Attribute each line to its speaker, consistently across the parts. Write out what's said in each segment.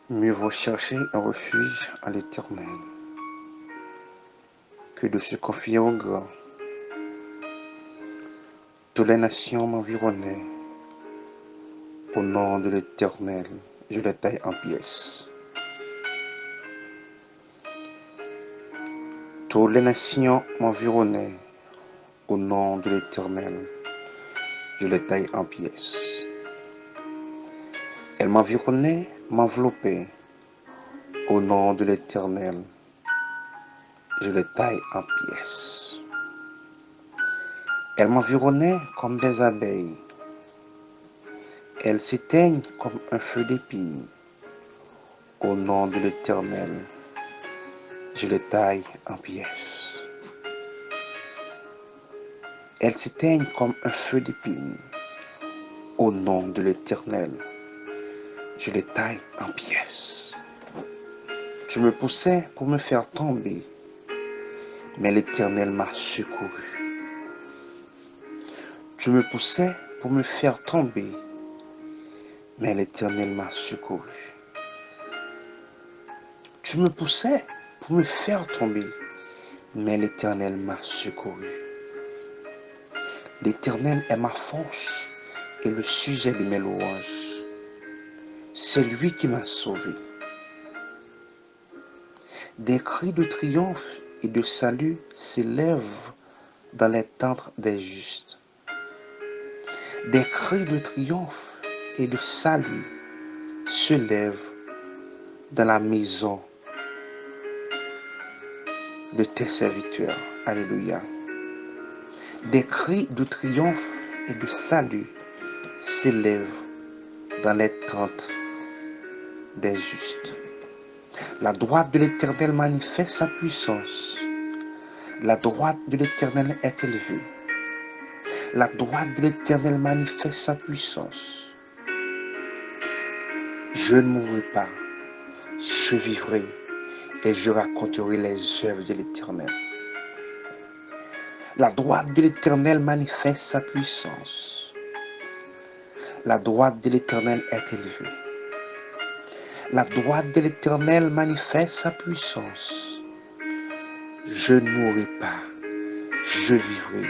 Speaker 1: Mieux vaut chercher un refuge à l'Éternel que de se confier aux grands. Toutes les nations m'environnaient. Au nom de l'Éternel, je les taille en pièces. Toutes les nations m'environnaient. Au nom de l'Éternel, je les taille en pièces. Elles m'environnaient, m'enveloppaient. Au nom de l'Éternel, je les taille en pièces. Elles m'environnaient comme des abeilles. Elles s'éteignent comme un feu d'épine. Au nom de l'Éternel, je les taille en pièces. Elles s'éteignent comme un feu d'épine. Au nom de l'Éternel, je les taille en pièces. Tu me poussais pour me faire tomber, mais l'Éternel m'a secouru. Tu me poussais pour me faire tomber, mais l'Éternel m'a secouru. Tu me poussais pour me faire tomber, mais l'Éternel m'a secouru. L'Éternel est ma force et le sujet de mes louanges. C'est lui qui m'a sauvé. Des cris de triomphe et de salut s'élèvent dans les tentes des justes. Des cris de triomphe et de salut se lèvent dans la maison de tes serviteurs. Alléluia. Des cris de triomphe et de salut s'élèvent dans les tentes des justes. La droite de l'Éternel manifeste sa puissance. La droite de l'Éternel est élevée. La droite de l'Éternel manifeste sa puissance. Je ne mourrai pas, je vivrai et je raconterai les œuvres de l'Éternel. La droite de l'Éternel manifeste sa puissance. La droite de l'Éternel est élevée. La droite de l'Éternel manifeste sa puissance. Je ne mourrai pas, je vivrai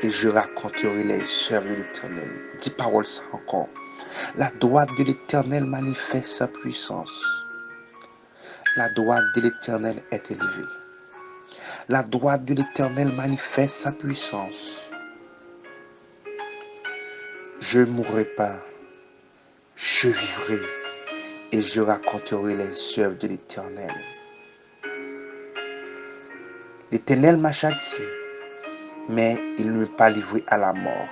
Speaker 1: et je raconterai les œuvres de l'Éternel. 10 paroles ça encore. La droite de l'Éternel manifeste sa puissance. La droite de l'Éternel est élevée. La droite de l'Éternel manifeste sa puissance. Je ne mourrai pas, je vivrai et je raconterai les œuvres de l'Éternel. L'Éternel m'a châtié, mais il ne m'a pas livré à la mort.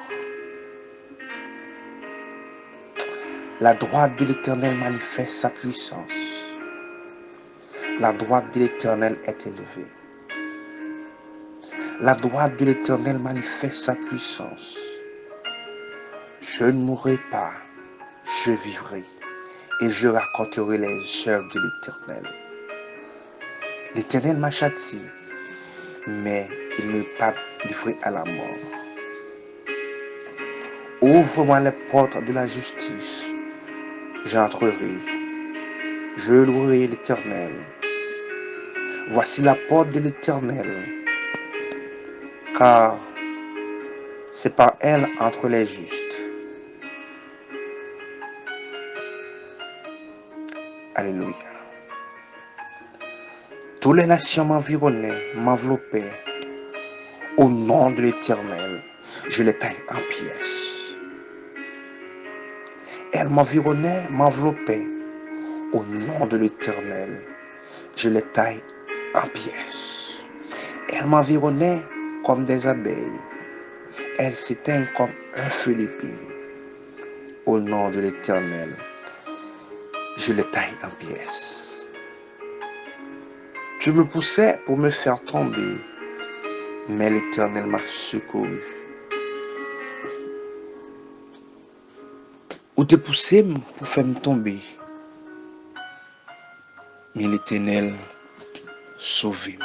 Speaker 1: La droite de l'Éternel manifeste sa puissance. La droite de l'Éternel est élevée. La droite de l'Éternel manifeste sa puissance. Je ne mourrai pas, je vivrai et je raconterai les œuvres de l'Éternel. L'Éternel m'a châtié, mais il ne m'a pas livré à la mort. Ouvre-moi les portes de la justice, j'entrerai, je louerai l'Éternel. Voici la porte de l'Éternel, car c'est par elle entre les justes. Alléluia. Toutes les nations m'environnaient, m'enveloppaient. Au nom de l'Éternel, je les taille en pièces. Elles m'environnaient, m'enveloppaient. Au nom de l'Éternel, je les taille en pièces. Elles m'environnaient comme des abeilles. Elles s'éteignent comme un feu d'épine. Au nom de l'Éternel, je les taille en pièces. Tu me poussais pour me faire tomber, mais l'Éternel m'a secouru. Ou te poussé pour faire me tomber, mais l'Éternel sauvé.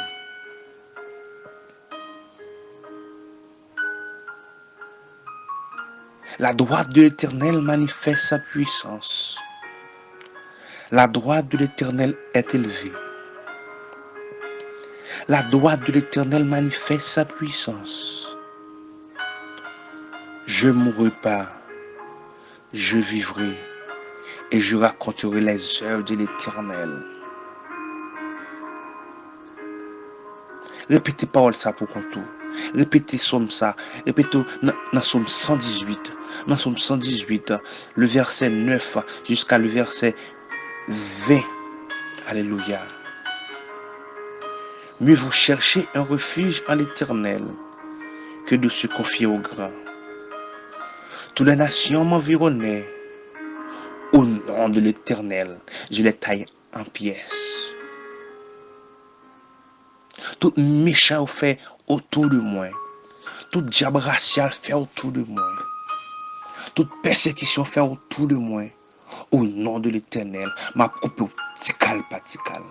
Speaker 1: La droite de l'Éternel manifeste sa puissance. La droite de l'Éternel est élevée. La droite de l'Éternel manifeste sa puissance. Je ne mourrai pas, je vivrai et je raconterai les œuvres de l'Éternel. Répétez parole ça pour qu'on tout. Répétez somme ça. Répétez dans Somme 118. Dans Somme 118, le verset 9 jusqu'à le verset 20. Alléluia. Mieux vous cherchez un refuge en l'Éternel que de se confier au grand. Toutes les nations m'environnaient. Au nom de l'Éternel, je les taille en pièces. Tout méchant fait autour de moi. Tout diable racial fait autour de moi. Toute persécution fait autour de moi. Au nom de l'Éternel, m'a coupé au petit cal, petit cal.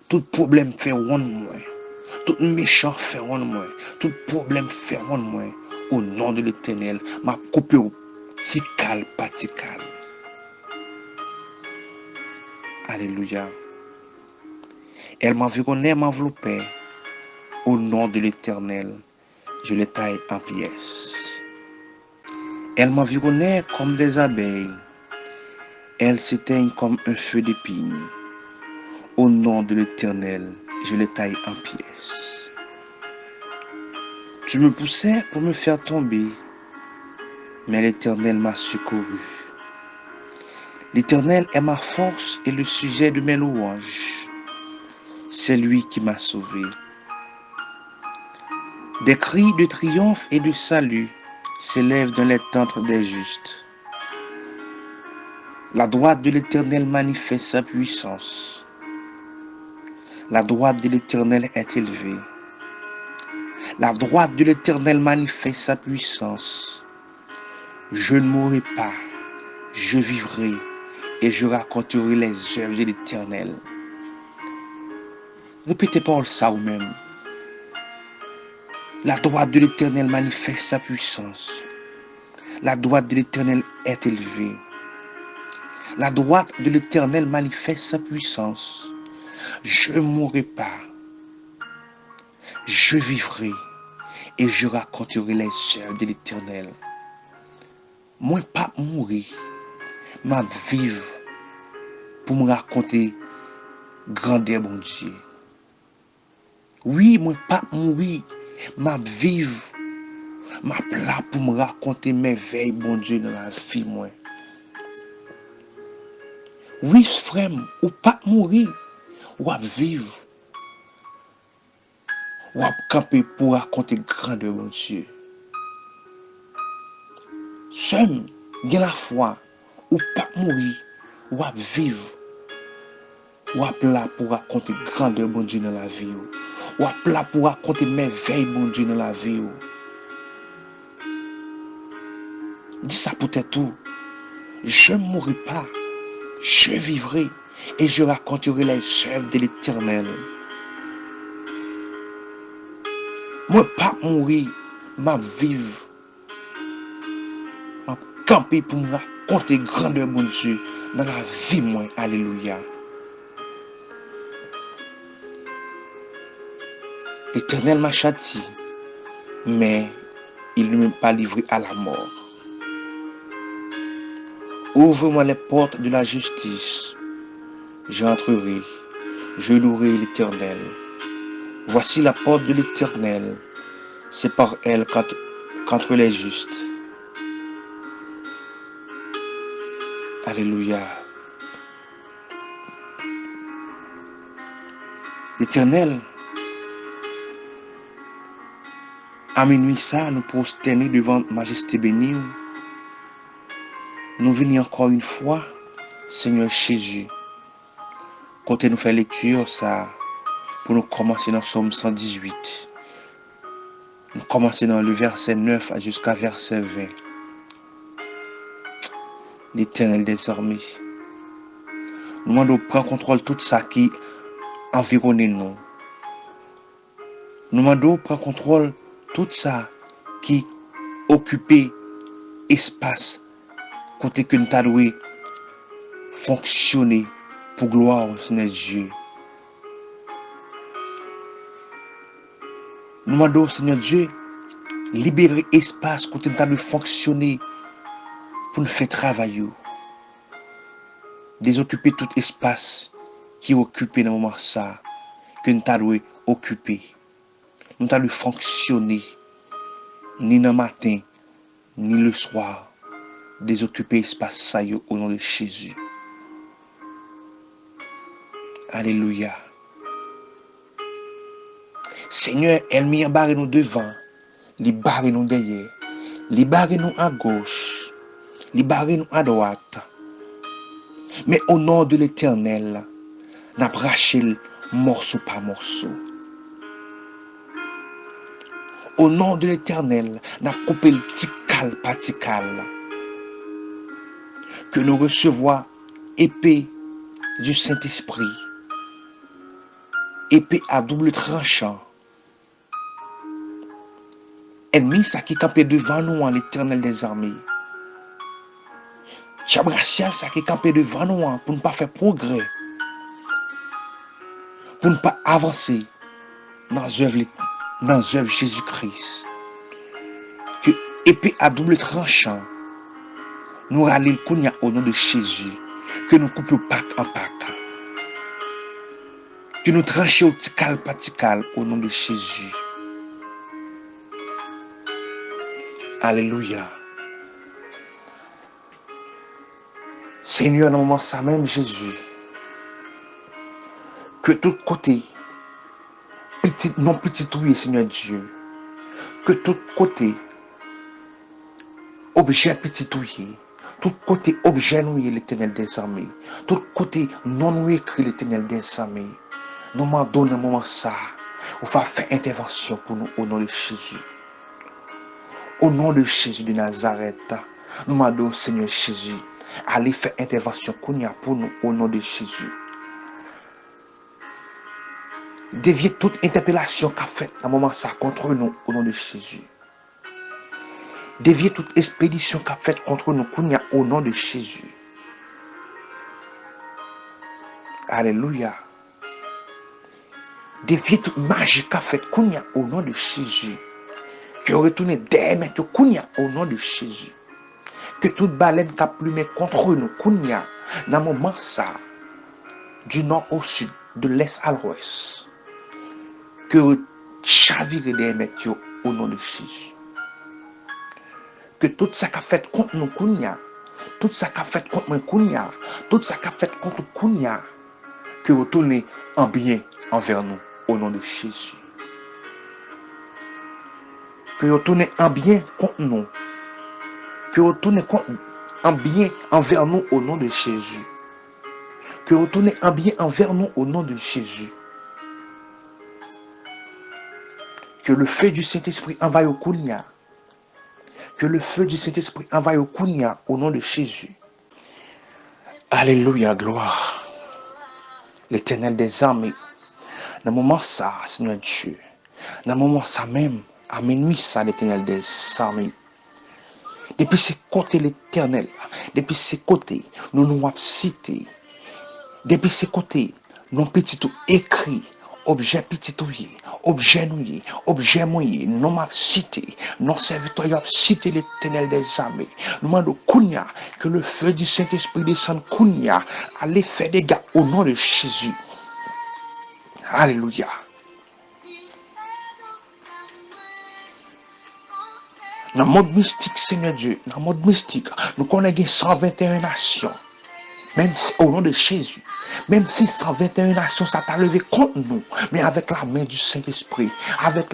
Speaker 1: Tout problème fait one moi. Tout méchant fait one moi. Tout problème fait one moi. Au nom de l'Éternel, m'a coupé au petit cal, petit cal. Alléluia. Elle m'environnait, m'enveloppait. Au nom de l'Éternel, je les taille en pièces. Elle m'environnait comme des abeilles. Elle s'éteignent comme un feu d'épine. Au nom de l'Éternel, je les taille en pièces. Tu me poussais pour me faire tomber, mais l'Éternel m'a secouru. L'Éternel est ma force et le sujet de mes louanges. C'est lui qui m'a sauvé. Des cris de triomphe et de salut s'élèvent dans les tentes des justes. La droite de l'Éternel manifeste sa puissance. La droite de l'Éternel est élevée. La droite de l'Éternel manifeste sa puissance. Je ne mourrai pas, je vivrai et je raconterai les œuvres de l'Éternel. Répétez par ça vous-même. La droite de l'Éternel manifeste sa puissance. La droite de l'Éternel est élevée. La droite de l'Éternel manifeste sa puissance. Je ne mourrai pas, je vivrai et je raconterai les œuvres de l'Éternel. Moi pas mourir, mais vivre pour me raconter grandeur bon Dieu. Oui, moi pas mourir, mais vivre, mais là pour me raconter mes veilles bon Dieu dans la vie moi. Oui, frère, ou pas mourir, ou vivre, ou camper pour raconter grandeur bon Dieu. Seul, bien la foi, ou pas mourir, ou vivre, ou là pour raconter grandeur bon Dieu dans la vie. Ou là pour raconter merveille bon Dieu dans la vie. Dis ça peut-être tout. Je ne mourrai pas, je vivrai et je raconterai les œuvres de l'Éternel. Moi pas mourir, mais vivre. Je camper pour me raconter grandeur bon Dieu dans la vie moi. Alléluia. L'Éternel m'a châtié, mais il ne m'a pas livré à la mort. Ouvre-moi les portes de la justice. J'entrerai, je louerai l'Éternel. Voici la porte de l'Éternel. C'est par elle qu'entre les justes. Alléluia. L'Éternel, à minuit ça, nous prosterner devant Majesté bénie. Nous venons encore une fois, Seigneur Jésus, quand nous fait lecture ça, pour nous commencer dans Somme 118. Nous commencer dans le verset 9 jusqu'à verset 20. L'Éternel des armées. Nous demandons prendre contrôle de tout ça qui environne nous. Nous demandons prendre contrôle de tout ça qui occupe espace côté que nous t'avons fonctionner pour gloire au Seigneur Dieu. Nous demandons au Seigneur Dieu, libérer espace côté nous t'avons fonctionner pour nous faire travailler. Désoccuper tout espace qui est occupé dans le moment ça, que nous t'avons occupé. Nous t'avons fonctionner, ni dans le matin, ni le soir. Désoccuper espace ça au nom de Jésus. Alléluia. Seigneur, ennemi a barré nous devant, il barre nous derrière, il barre nous à gauche, il barre nous à droite. Mais au nom de l'Éternel, n'a braché morceau par morceau. Au nom de l'Éternel, n'a coupé le tical par tical. Que nous recevons épée du Saint-Esprit, épée à double tranchant. Ennemi, ça qui campait devant nous en l'Éternel des armées. Chabracial, ça qui campait devant nous pour ne pas faire progrès, pour ne pas avancer dans l'œuvre Jésus-Christ. Que épée à double tranchant, nous râlons le cognac au nom de Jésus. Que nous coupions pack en pack. Que nous tranchions tical par tical au nom de Jésus. Alléluia. Seigneur, dans le moment ça même, Jésus, que tout côté, non petit ouïe, Seigneur Dieu, que tout côté, objet petit ouïe, tout côté, objet noué, l'Éternel des armées, tout côté, non noué, écrit l'Éternel des armées, nous m'en donne un moment ça, on va faire intervention pour nous au nom de Jésus. Au nom de Jésus de Nazareth, nous m'en donne, Seigneur Jésus, allez faire intervention pour nous au nom de Jésus. Dévier toute interpellation qu'a faite dans le moment ça contre nous au nom de Jésus. Dévier toute expédition qu'a faite contre nous au nom de Jésus. Alléluia. Dévier toute magie qu'a faite au nom de Jésus. Que retourne derrière au nom de Jésus. Que toute baleine qu'a plumé contre nous dans le moment ça, du nord au sud, de l'est à l'ouest. Que chavire derrière au nom de Jésus. Que tout ça qu'a fait contre nous tout ça qu'a fait contre moi tout ça qu'a fait contre que retourne en bien envers nous au nom de Jésus. Que retourne en bien contre nous. Que retourne en bien envers nous au nom de Jésus. Que retourne en bien envers nous au nom de Jésus. Que le feu du Saint-Esprit envahisse au Kounia. Que le feu du Saint-Esprit envahisse au Kounia au nom de Jésus. Alléluia, gloire. L'Éternel des armées. Dans le moment ça, Seigneur Dieu. Dans le moment ça même, à minuit ça, l'Éternel des armées. Depuis ces côtés l'Éternel, depuis ces côtés, nous nous avons cité. Depuis ces côtés, nous petit tout écrit. Objet petit ouïe, objet nouillé, objet mouillé, non m'a cité, non serviteur a cité l'Éternel des armées. Nous demandons Kounia, que le feu du Saint-Esprit descende Kounia, à l'effet des gars au nom de Jésus. Alléluia. Dans le monde mystique, Seigneur Dieu, dans le monde mystique, nous connaissons 121 nations. Même si, au nom de Jésus, même si 121 nations ça t'a levé contre nous, mais avec la main du Saint-Esprit, avec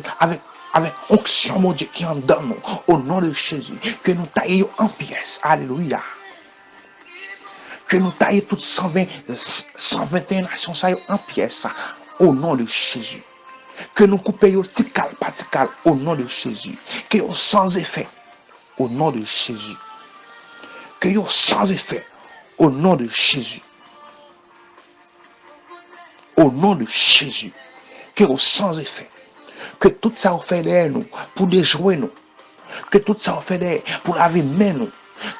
Speaker 1: onction, mon Dieu, qui en donne nous, au nom de Jésus, que nous taillions en pièces. Alléluia. Que nous taillions toutes 121 nations ça en pièces, au nom de Jésus. Que nous coupions tical par tical, au nom de Jésus. Que nous sans effet, au nom de Jésus. Que nous sans effet, au nom de Jésus. Au nom de Jésus. Que sans effet. Que tout ça fait derrière nous pour déjouer nous. Que tout ça fait derrière pour laver main nous.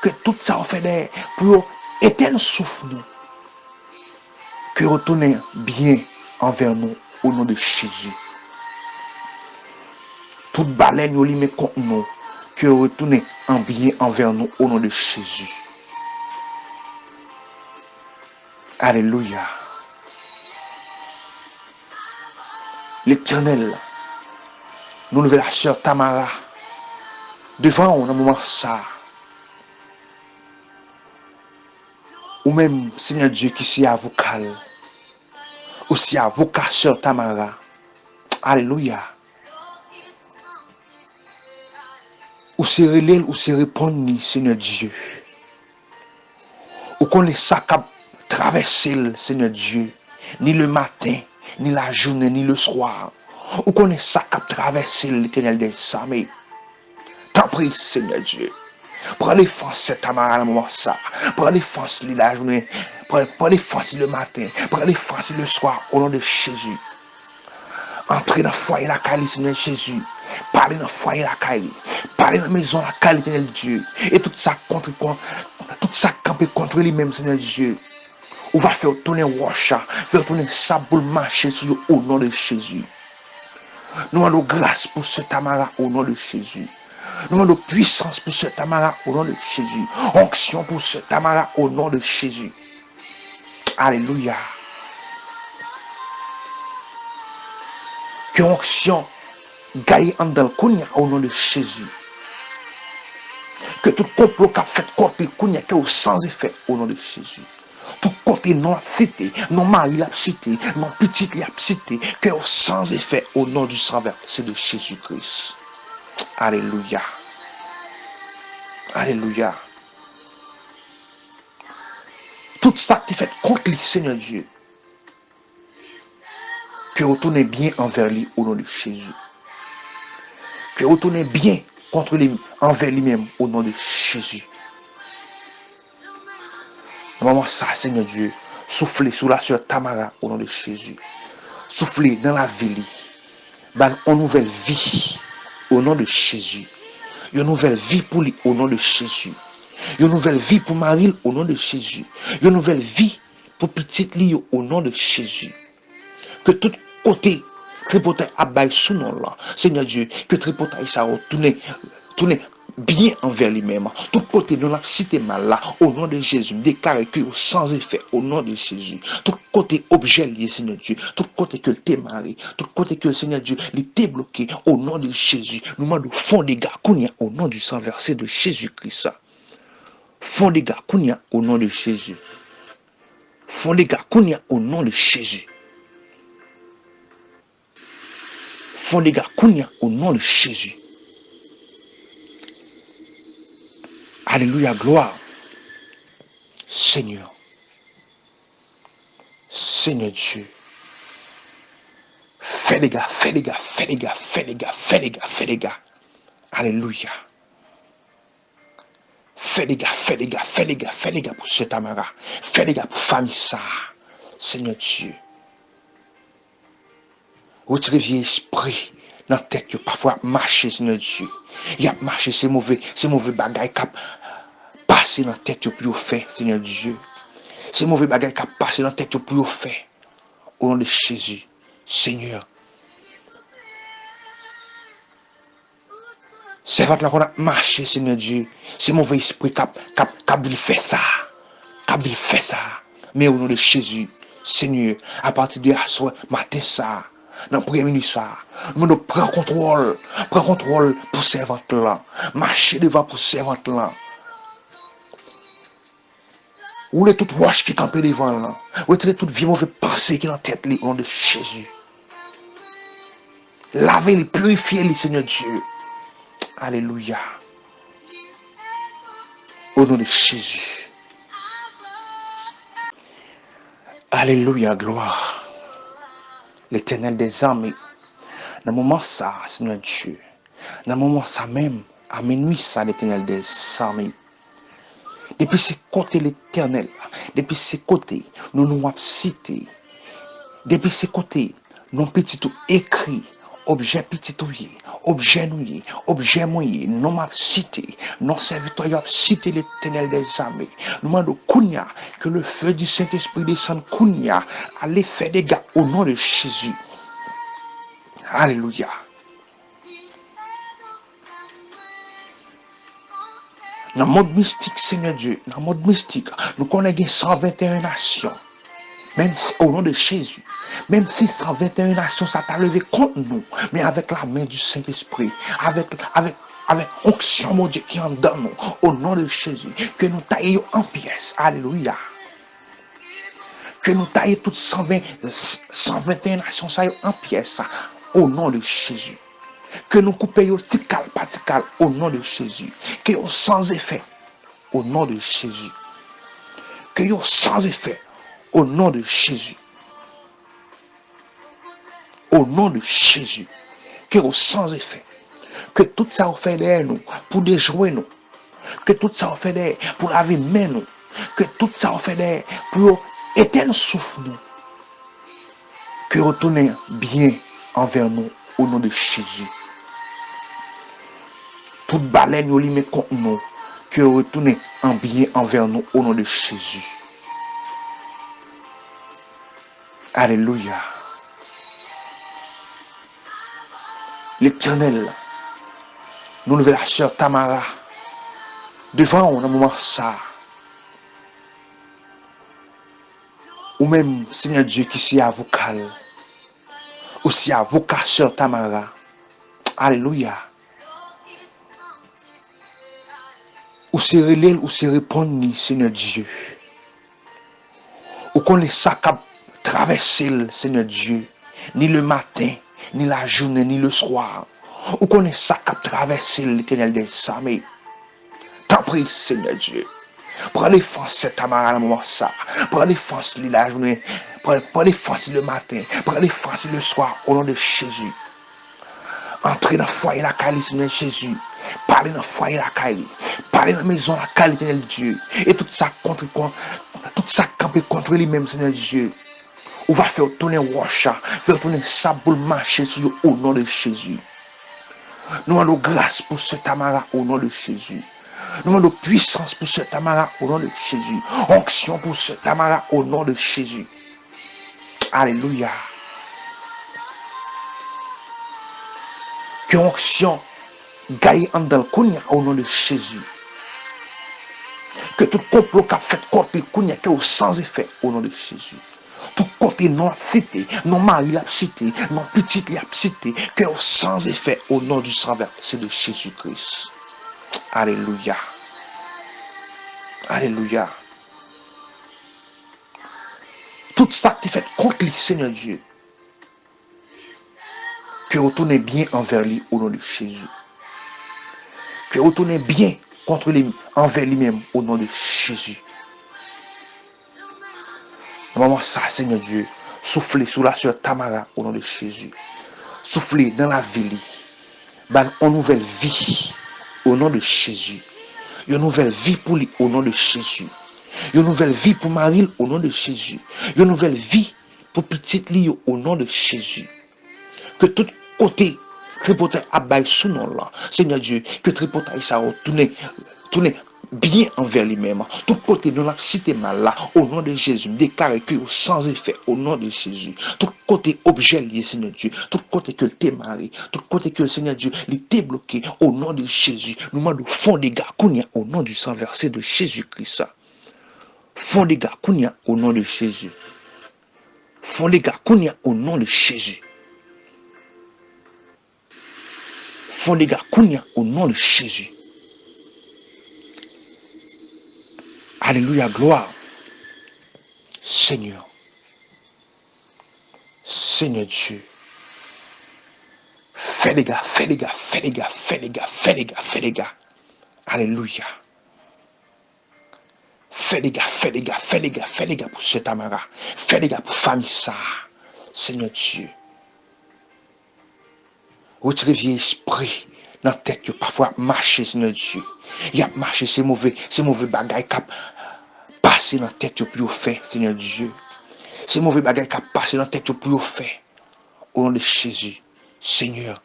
Speaker 1: que tout ça fait pour éteindre souffle nous, que retourner bien envers nous au nom de Jésus. Toute baleine nous met contre nous, que retourner en bien envers nous au nom de Jésus. Alléluia. L'Éternel, nous levons la sœur Tamara devant nous dans moment ça. Ou même, Seigneur Dieu, qui s'y avocat, aussi avocat sœur Tamara. Alléluia. Ou se relève, ou se répondre, Seigneur Dieu. Ou qu'on les sac à traverser, Seigneur Dieu, ni le matin, ni la journée, ni le soir. Ou qu'on les sac à traverser l'Éternel des armées. T'en prie, Seigneur Dieu. Prends les forces Tamara dans le moment ça. Prends les forces la journée. Prends les forces le matin. Prends les forces le soir au nom de Jésus. Entrez dans le foyer la caille, Seigneur Jésus. Parlez dans le foyer la caille. Parlez dans la maison la caille, Éternel Dieu. Et tout ça camper contre lui-même, Seigneur Dieu. On va faire tourner rocha, faire tourner sable pour marcher sur lui au nom de Jésus. Nous demandons grâce pour ce Tamara au nom de Jésus. Nous demandons puissance pour ce Tamara au nom de Jésus. Onction pour ce Tamara au nom de Jésus. Alléluia. Que onction gagne en dans le Kounia au nom de Jésus. Que tout complot qu'a fait contre Kounia que sans effet au nom de Jésus. Tout côté non cité, non mari l'a cité, non petite l'a cité, que sans effet au nom du sang versé de Jésus-Christ. Alléluia. Alléluia. Tout ça qui fait contre lui, Seigneur Dieu. Que retourne bien envers lui au nom de Jésus. Que retourne bien contre lui, envers lui-même au nom de Jésus. Maman, ça, Seigneur Dieu, soufflez sur la sœur Tamara au nom de Jésus. Soufflez dans la vie. Ban une nouvelle vie au nom de Jésus. Une nouvelle vie pour lui au nom de Jésus. Une nouvelle vie pour Marie au nom de Jésus. Une nouvelle vie pour petite Lio au nom de Jésus. Que tout côté tripotaille abaille sous nom là. Seigneur Dieu, que tripotaille ça tourne bien envers lui-même. Tout côté de la cité mal là, au nom de Jésus, déclare que sans effet, au nom de Jésus. Tout côté objet lié, Seigneur Dieu. Tout côté que le t'es marié. Tout côté que le Seigneur Dieu, il t'est bloqué, au nom de Jésus. Nous demandons fond des gars, au nom du sang versé de Jésus-Christ. Fond des gars, au nom de Jésus. Fond des gars, au nom de Jésus. Fond des gars, au nom de Jésus. Alléluia, gloire. Seigneur. Seigneur Dieu. Fais les gars, fais les gars, fais les gars, fais les gars, fais les gars, fais les gars. Alléluia. Fais les gars, fais les gars, fais les gars, fais les gars pour ce Tamara. Fais les gars pour famille ça. Seigneur Dieu. Retirez vieux esprit dans la tête que parfois marcher, Seigneur Dieu. Il y a marché ces mauvais bagailles qui passent dans la tête pour faire, Seigneur Dieu. Ces mauvais bagailles qui passent dans la tête pour faire. Au nom de Jésus, Seigneur. C'est votre là qu'on a marché, Seigneur Dieu. Ces mauvais esprits qui veulent faire ça. Qui veulent faire ça. Mais au nom de Jésus, Seigneur, à partir de ce soir, matin ça. Dans le premier minute ça, nous prenons contrôle pour servante là, marcher devant pour servante là. Ou les toutes roches qui campent devant là, retirez toute vie mauvaise pensée qui est dans la tête au nom de Jésus. Lavez-les, purifiez-les, Seigneur Dieu. Alléluia. Au nom de Jésus. Alléluia, gloire. L'Éternel des armées, dans le moment ça, Seigneur Dieu, dans le moment ça même, à minuit ça, l'Éternel des armées. Depuis ces côtés, l'Éternel, depuis ces côtés, nous nous avons cité. Depuis ces côtés, nous petit tout écrit objet petit ouïe, objet nouillé, objet mouillé, non m'a cité, non serviteur y a cité l'Éternel des armées. Nous demandons Kounia, que le feu du Saint-Esprit descende Kounia, à l'effet des gars au nom de Jésus. Alléluia. Dans le monde mystique, Seigneur Dieu, dans le monde mystique, nous connaissons 121 nations. Même si, au nom de Jésus, même si 121 nations, ça t'a levé contre nous, mais avec la main du Saint-Esprit, avec onction, mon Dieu, qui en donne nous, au nom de Jésus, que nous taillions en pièces. Alléluia. Que nous taillions toutes 121 nations, ça en pièces, au nom de Jésus. Que nous coupions tical, patical, au nom de Jésus. Que nous sans effet, au nom de Jésus. Que nous sans effet, au nom de Jésus. Au nom de Jésus. Que nous sans effet. Que tout ça vous fait derrière nous, pour déjouer nous. Que tout ça vous fait derrière, pour laver main nous. Que tout ça vous fait derrière, pour éteindre souffle nous. Que retournez bien envers nous, au nom de Jésus. Toute baleine nous met contre nous, que retournez en bien envers nous au nom de Jésus. Alléluia. L'Éternel, nous levons la sœur Tamara devant on, dans moment ça. Ou même, Seigneur Dieu, qui s'y avocat, aussi avocat sœur Tamara. Alléluia. Ou se relève, ou se répondre, Seigneur Dieu. Ou qu'on les sac à traverser, Seigneur Dieu, ni le matin, ni la journée, ni le soir. Ou qu'on les sac à traverser l'Éternel des armées. T'en prie, Seigneur Dieu. Prends les forces, Tamara, dans le moment ça. Prends les forces, la journée. Prends les forces le matin. Prends les forces le soir, au nom de Jésus. Entrez dans le foyer la caille, Seigneur Jésus. Parlez dans le foyer la caille. Parlez dans la maison la caille, Éternel Dieu. Et tout ça camper contre lui-même, Seigneur Dieu. On va faire tourner Washa, faire tourner ça pour marcher sur au nom de Jésus. Nous demandons grâce pour ce Tamara au nom de Jésus. Nous demandons puissance pour ce Tamara au nom de Jésus. Onction pour ce Tamara au nom de Jésus. Alléluia. Que onction gagne en dans le Kounia au nom de Jésus. Que tout complot qu'a fait contre le Kounia qui est sans effet au nom de Jésus. Tout côté non cité, non mari la cité, non petite la cité, que sans effet au nom du sang versé de Jésus-Christ. Alléluia. Alléluia. Tout ça qui fait contre le Seigneur Dieu, que retourne bien envers lui au nom de Jésus. Que retourne bien contre lui, envers lui-même au nom de Jésus. Moment ça, Seigneur Dieu, soufflez sur la sœur Tamara au nom de Jésus. Soufflez dans la vie, ban une nouvelle vie au nom de Jésus. Une nouvelle vie pour lui au nom de Jésus. Une nouvelle vie pour Marie au nom de Jésus. Une nouvelle vie pour petite Lie au nom de Jésus. Que tout côté tripoteur abaille sous nom là. Seigneur Dieu, que tripoteur ça retourne bien envers lui-même. Tout côté de la cité mal là, au nom de Jésus, déclare que sans effet, au nom de Jésus. Tout côté objet lié, Seigneur Dieu. Tout côté que le t'es marié. Tout côté que le Seigneur Dieu, il t'est bloqué, au nom de Jésus. Nous demandons fond des gars, au nom du sang versé de Jésus-Christ. Fond des gars, au nom de Jésus. Fond des gars, au nom de Jésus. Fond des gars, au nom de Jésus. Alléluia, gloire. Seigneur. Seigneur Dieu. Fais les gars, fais les gars, fais les gars, fais les gars, fais les gars, fais les gars. Alléluia. Fais les gars, fais les gars, fais les gars, fais les gars pour ce Tamara. Fais les gars pour famille ça. Seigneur Dieu. Retirez vieux esprit dans la tête que parfois marcher, Seigneur Dieu. Il y a marché, c'est mauvais bagaille qui passer dans la tête pour faire, Seigneur Dieu. C'est mauvais bagaille qui passer dans la tête pour faire. Au nom de Jésus, Seigneur,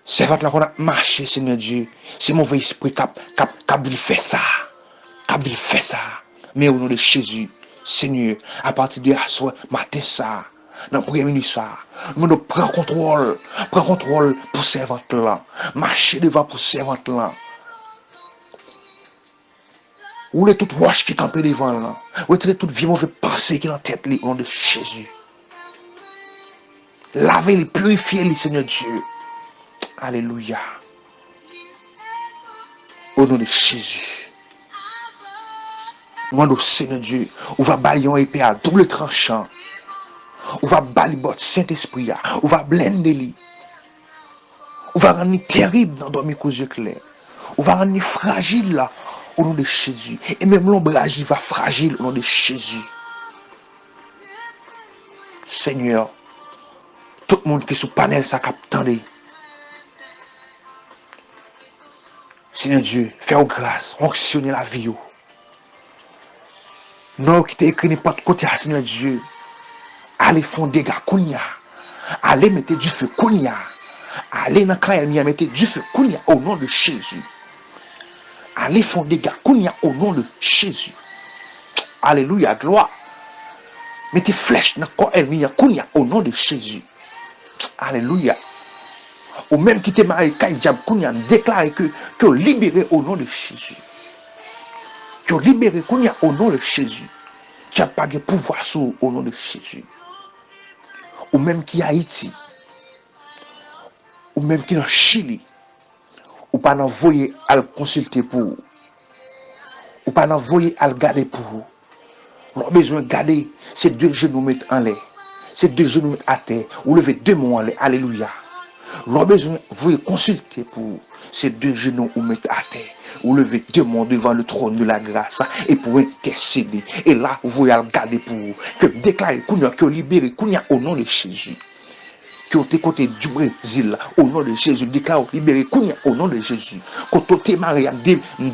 Speaker 1: c'est votre là qu'on a marché, Seigneur Dieu. C'est mauvais esprit qui a fait ça. Qui a fait ça. Mais au nom de Jésus, Seigneur, à partir de ce matin, ça, dans la première minute, ça, nous prenons contrôle pour servante là. Marcher devant pour servante là. Ou les toutes roches qui campent devant là. Retirez toute vie mauvaise pensée qui est dans la tête, au nom de Jésus. Lavez-les, purifiez-les, Seigneur Dieu. Alléluia. Au nom de Jésus. Nous, Seigneur Dieu, on va balayer un épée à double tranchant. On va balayer votre Saint-Esprit. On va blender lui. On va rendre terrible dans dormir aux yeux clairs. On va rendre fragile là, au nom de Jésus. Et même l'ombrage va fragile au nom de Jésus. Seigneur, tout le monde qui est sous panel, ça capte. Seigneur Dieu, fais-nous grâce, fonctionner la vie. Non, qui t'a écrit n'importe côté, Seigneur Dieu. Allez faire des dégâts, Kounia. Allez mettre du feu, Kounia. Allez dans le mettre du feu, Kounia, au nom de Jésus. Allez faire des dégâts, Kounia, au nom de Jésus. Alléluia, gloire. Mettez flèche dans le corps, Kounia, au nom de Jésus. Alléluia. Ou même qui te marié, Kaïdjab, Kounia, déclare que libéré au nom de Jésus. Que libéré, Kounia, au nom de Jésus. Tu n'as pas de pouvoir sur au nom de Jésus. Ou même qui Haïti. Ou même qui dans Chili. Ou pas envoyer à le consulter pour vous. Ou pas envoyer à le garder pour vous. On a besoin de garder ces deux genoux mettre en l'air. Ces deux genoux mettre à terre. Ou lever deux mains en l'air. Alléluia. On a besoin de vous consulter pour ces deux genoux ou mettre à terre. Ou lever deux mains devant le trône de la grâce. Et pour intercéder. Et là, vous allez garder pour vous. Que déclarer que libérer au nom de Jésus. Que au côté du Brésil, au nom de Jésus, déclare libérer Kounia au nom de Jésus. Quand tu es marié,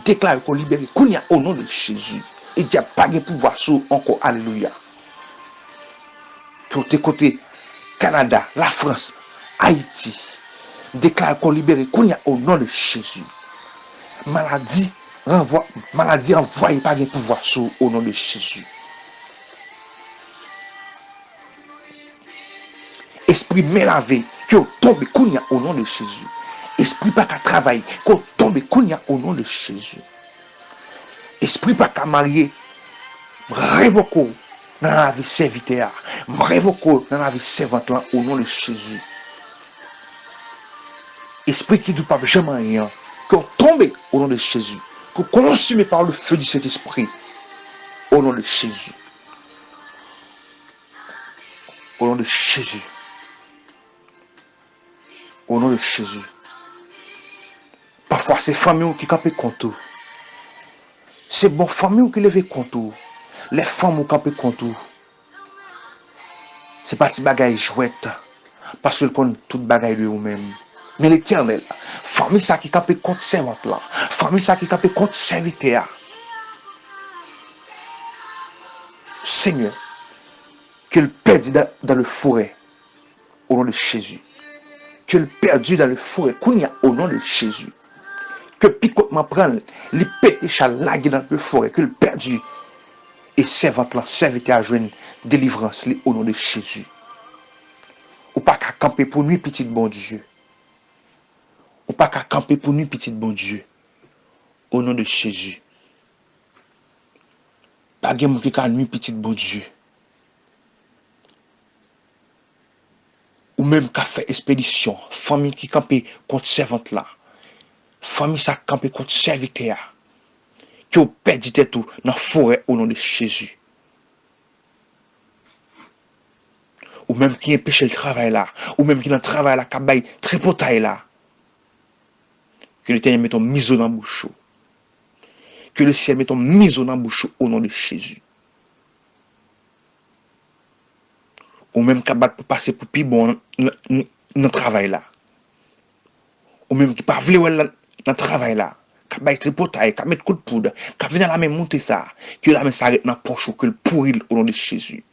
Speaker 1: déclare qu'on libère Kounia au nom de Jésus. Et il n'y a pas de pouvoir sur encore. Alléluia. Que tu es côté Canada, la France, Haïti, déclare qu'on libère Kounia au nom de Jésus. Maladie envoyée par des pouvoirs sur au nom de Jésus. Esprit mélavé, que tombe Kounia au nom de Jésus. Esprit pas qu'à travailler, que tombe Kounia au nom de Jésus. Esprit pas qu'à marier, révoquons dans la vie serviteur, révoquons dans la vie servante au nom de Jésus. Esprit qui ne dit pas jamais rien, que tombe au nom de Jésus, que consumé par le feu de cet esprit au nom de Jésus. Au nom de Jésus. Au nom de Jésus. Parfois, c'est famille qui campent contre. C'est bon famille qui lève contre. Les femmes qui campent contre. C'est pas si bagaille jouette. Parce qu'elles connaissent toute bagaille de vous-même. Mais l'Éternel, famille ça qui campent contre servante là. Famille ça qui campent contre serviteur. Seigneur, qu'elle perde dans le forêt. Au nom de Jésus. Que perdu dans le fourré, au nom de Jésus. Que picote m'apprenne, les pété chalague dans le forêt, que le perdu et servante là, serviteur à joindre délivrance au nom de Jésus. Ou pas qu'à camper pour nuit, petit bon Dieu. Ou pas qu'à camper pour nuit, petit bon Dieu. Au nom de Jésus. Pas de monde qui a nuit, petit bon Dieu. Ou même qu'à faire expédition, famille qui campe contre servante là, famille ça campe contre serviteur, qui ont perdu tout dans la forêt au nom de Jésus. Ou même qui empêche le travail là, ou même qui dans le travail là, qui a très potaille là, que l'Éternel mette ton miso dans la bouche, que le ciel mette ton miso dans la bouche au nom de Jésus. Ou même qui pour passer pour plus bon dans le travail là. Ou même qui pas vle dans le travail là. Qui va être potaille, qui mettre coup de poudre, qui vient la main monter ça, que la main s'arrête dans la poche, que le pourrit au nom de Jésus.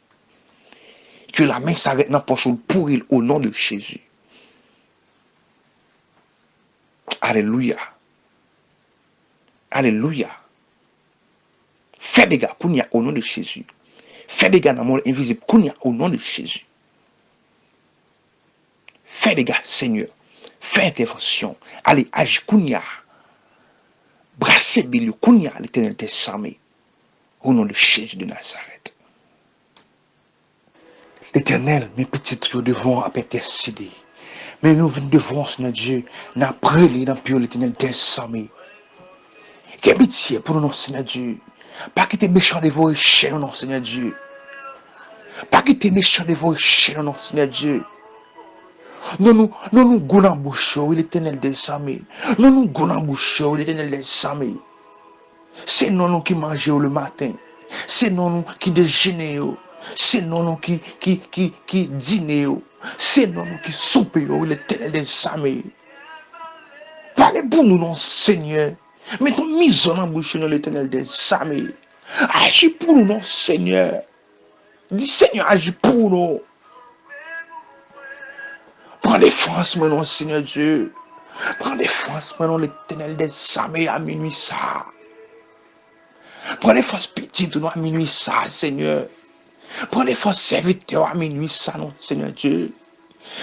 Speaker 1: Que la main s'arrête dans la poche pour il au nom de Jésus. Alléluia. Alléluia. Fais des gars Kounia au nom de Jésus. Fais des gars dans le monde invisible Kounia au nom de Jésus. Fais des gars, Seigneur. Fais intervention. Allez, agis Kounia. Brassez Billy Kounia, l'Éternel des armées. Au nom de Jésus de Nazareth. L'Éternel, mes petites, nous devons intercéder. Mais nous venons devant, Seigneur Dieu, nous prions dans le l'Éternel des armées. Quelle pitié pour nous, Seigneur Dieu. Pas quitter méchant de vos chaînes, non, Seigneur Dieu. Pas quitter méchant de vos chaînes, non, Seigneur Dieu. Nous goulons bouche, oui, l'Éternel des armées. Nous goulons bouche, oui, l'Éternel des armées. C'est nous qui mangeons le matin. C'est nous qui déjeunons. C'est nous qui dînons. C'est nous qui soupons, oui, l'Éternel des armées. Parlez pour nous, non, Seigneur. Mettons mise en bouche dans l'Éternel des armées. Agis pour nous, non, Seigneur. Dis, Seigneur, agis pour nous. Prends défense, mon nom, Seigneur Dieu. Prends défense, mon nom, l'Éternel des armées à minuit ça. Prends défense, petit, nous, à minuit ça, Seigneur. Prends défense, serviteur à minuit ça, non, Seigneur Dieu.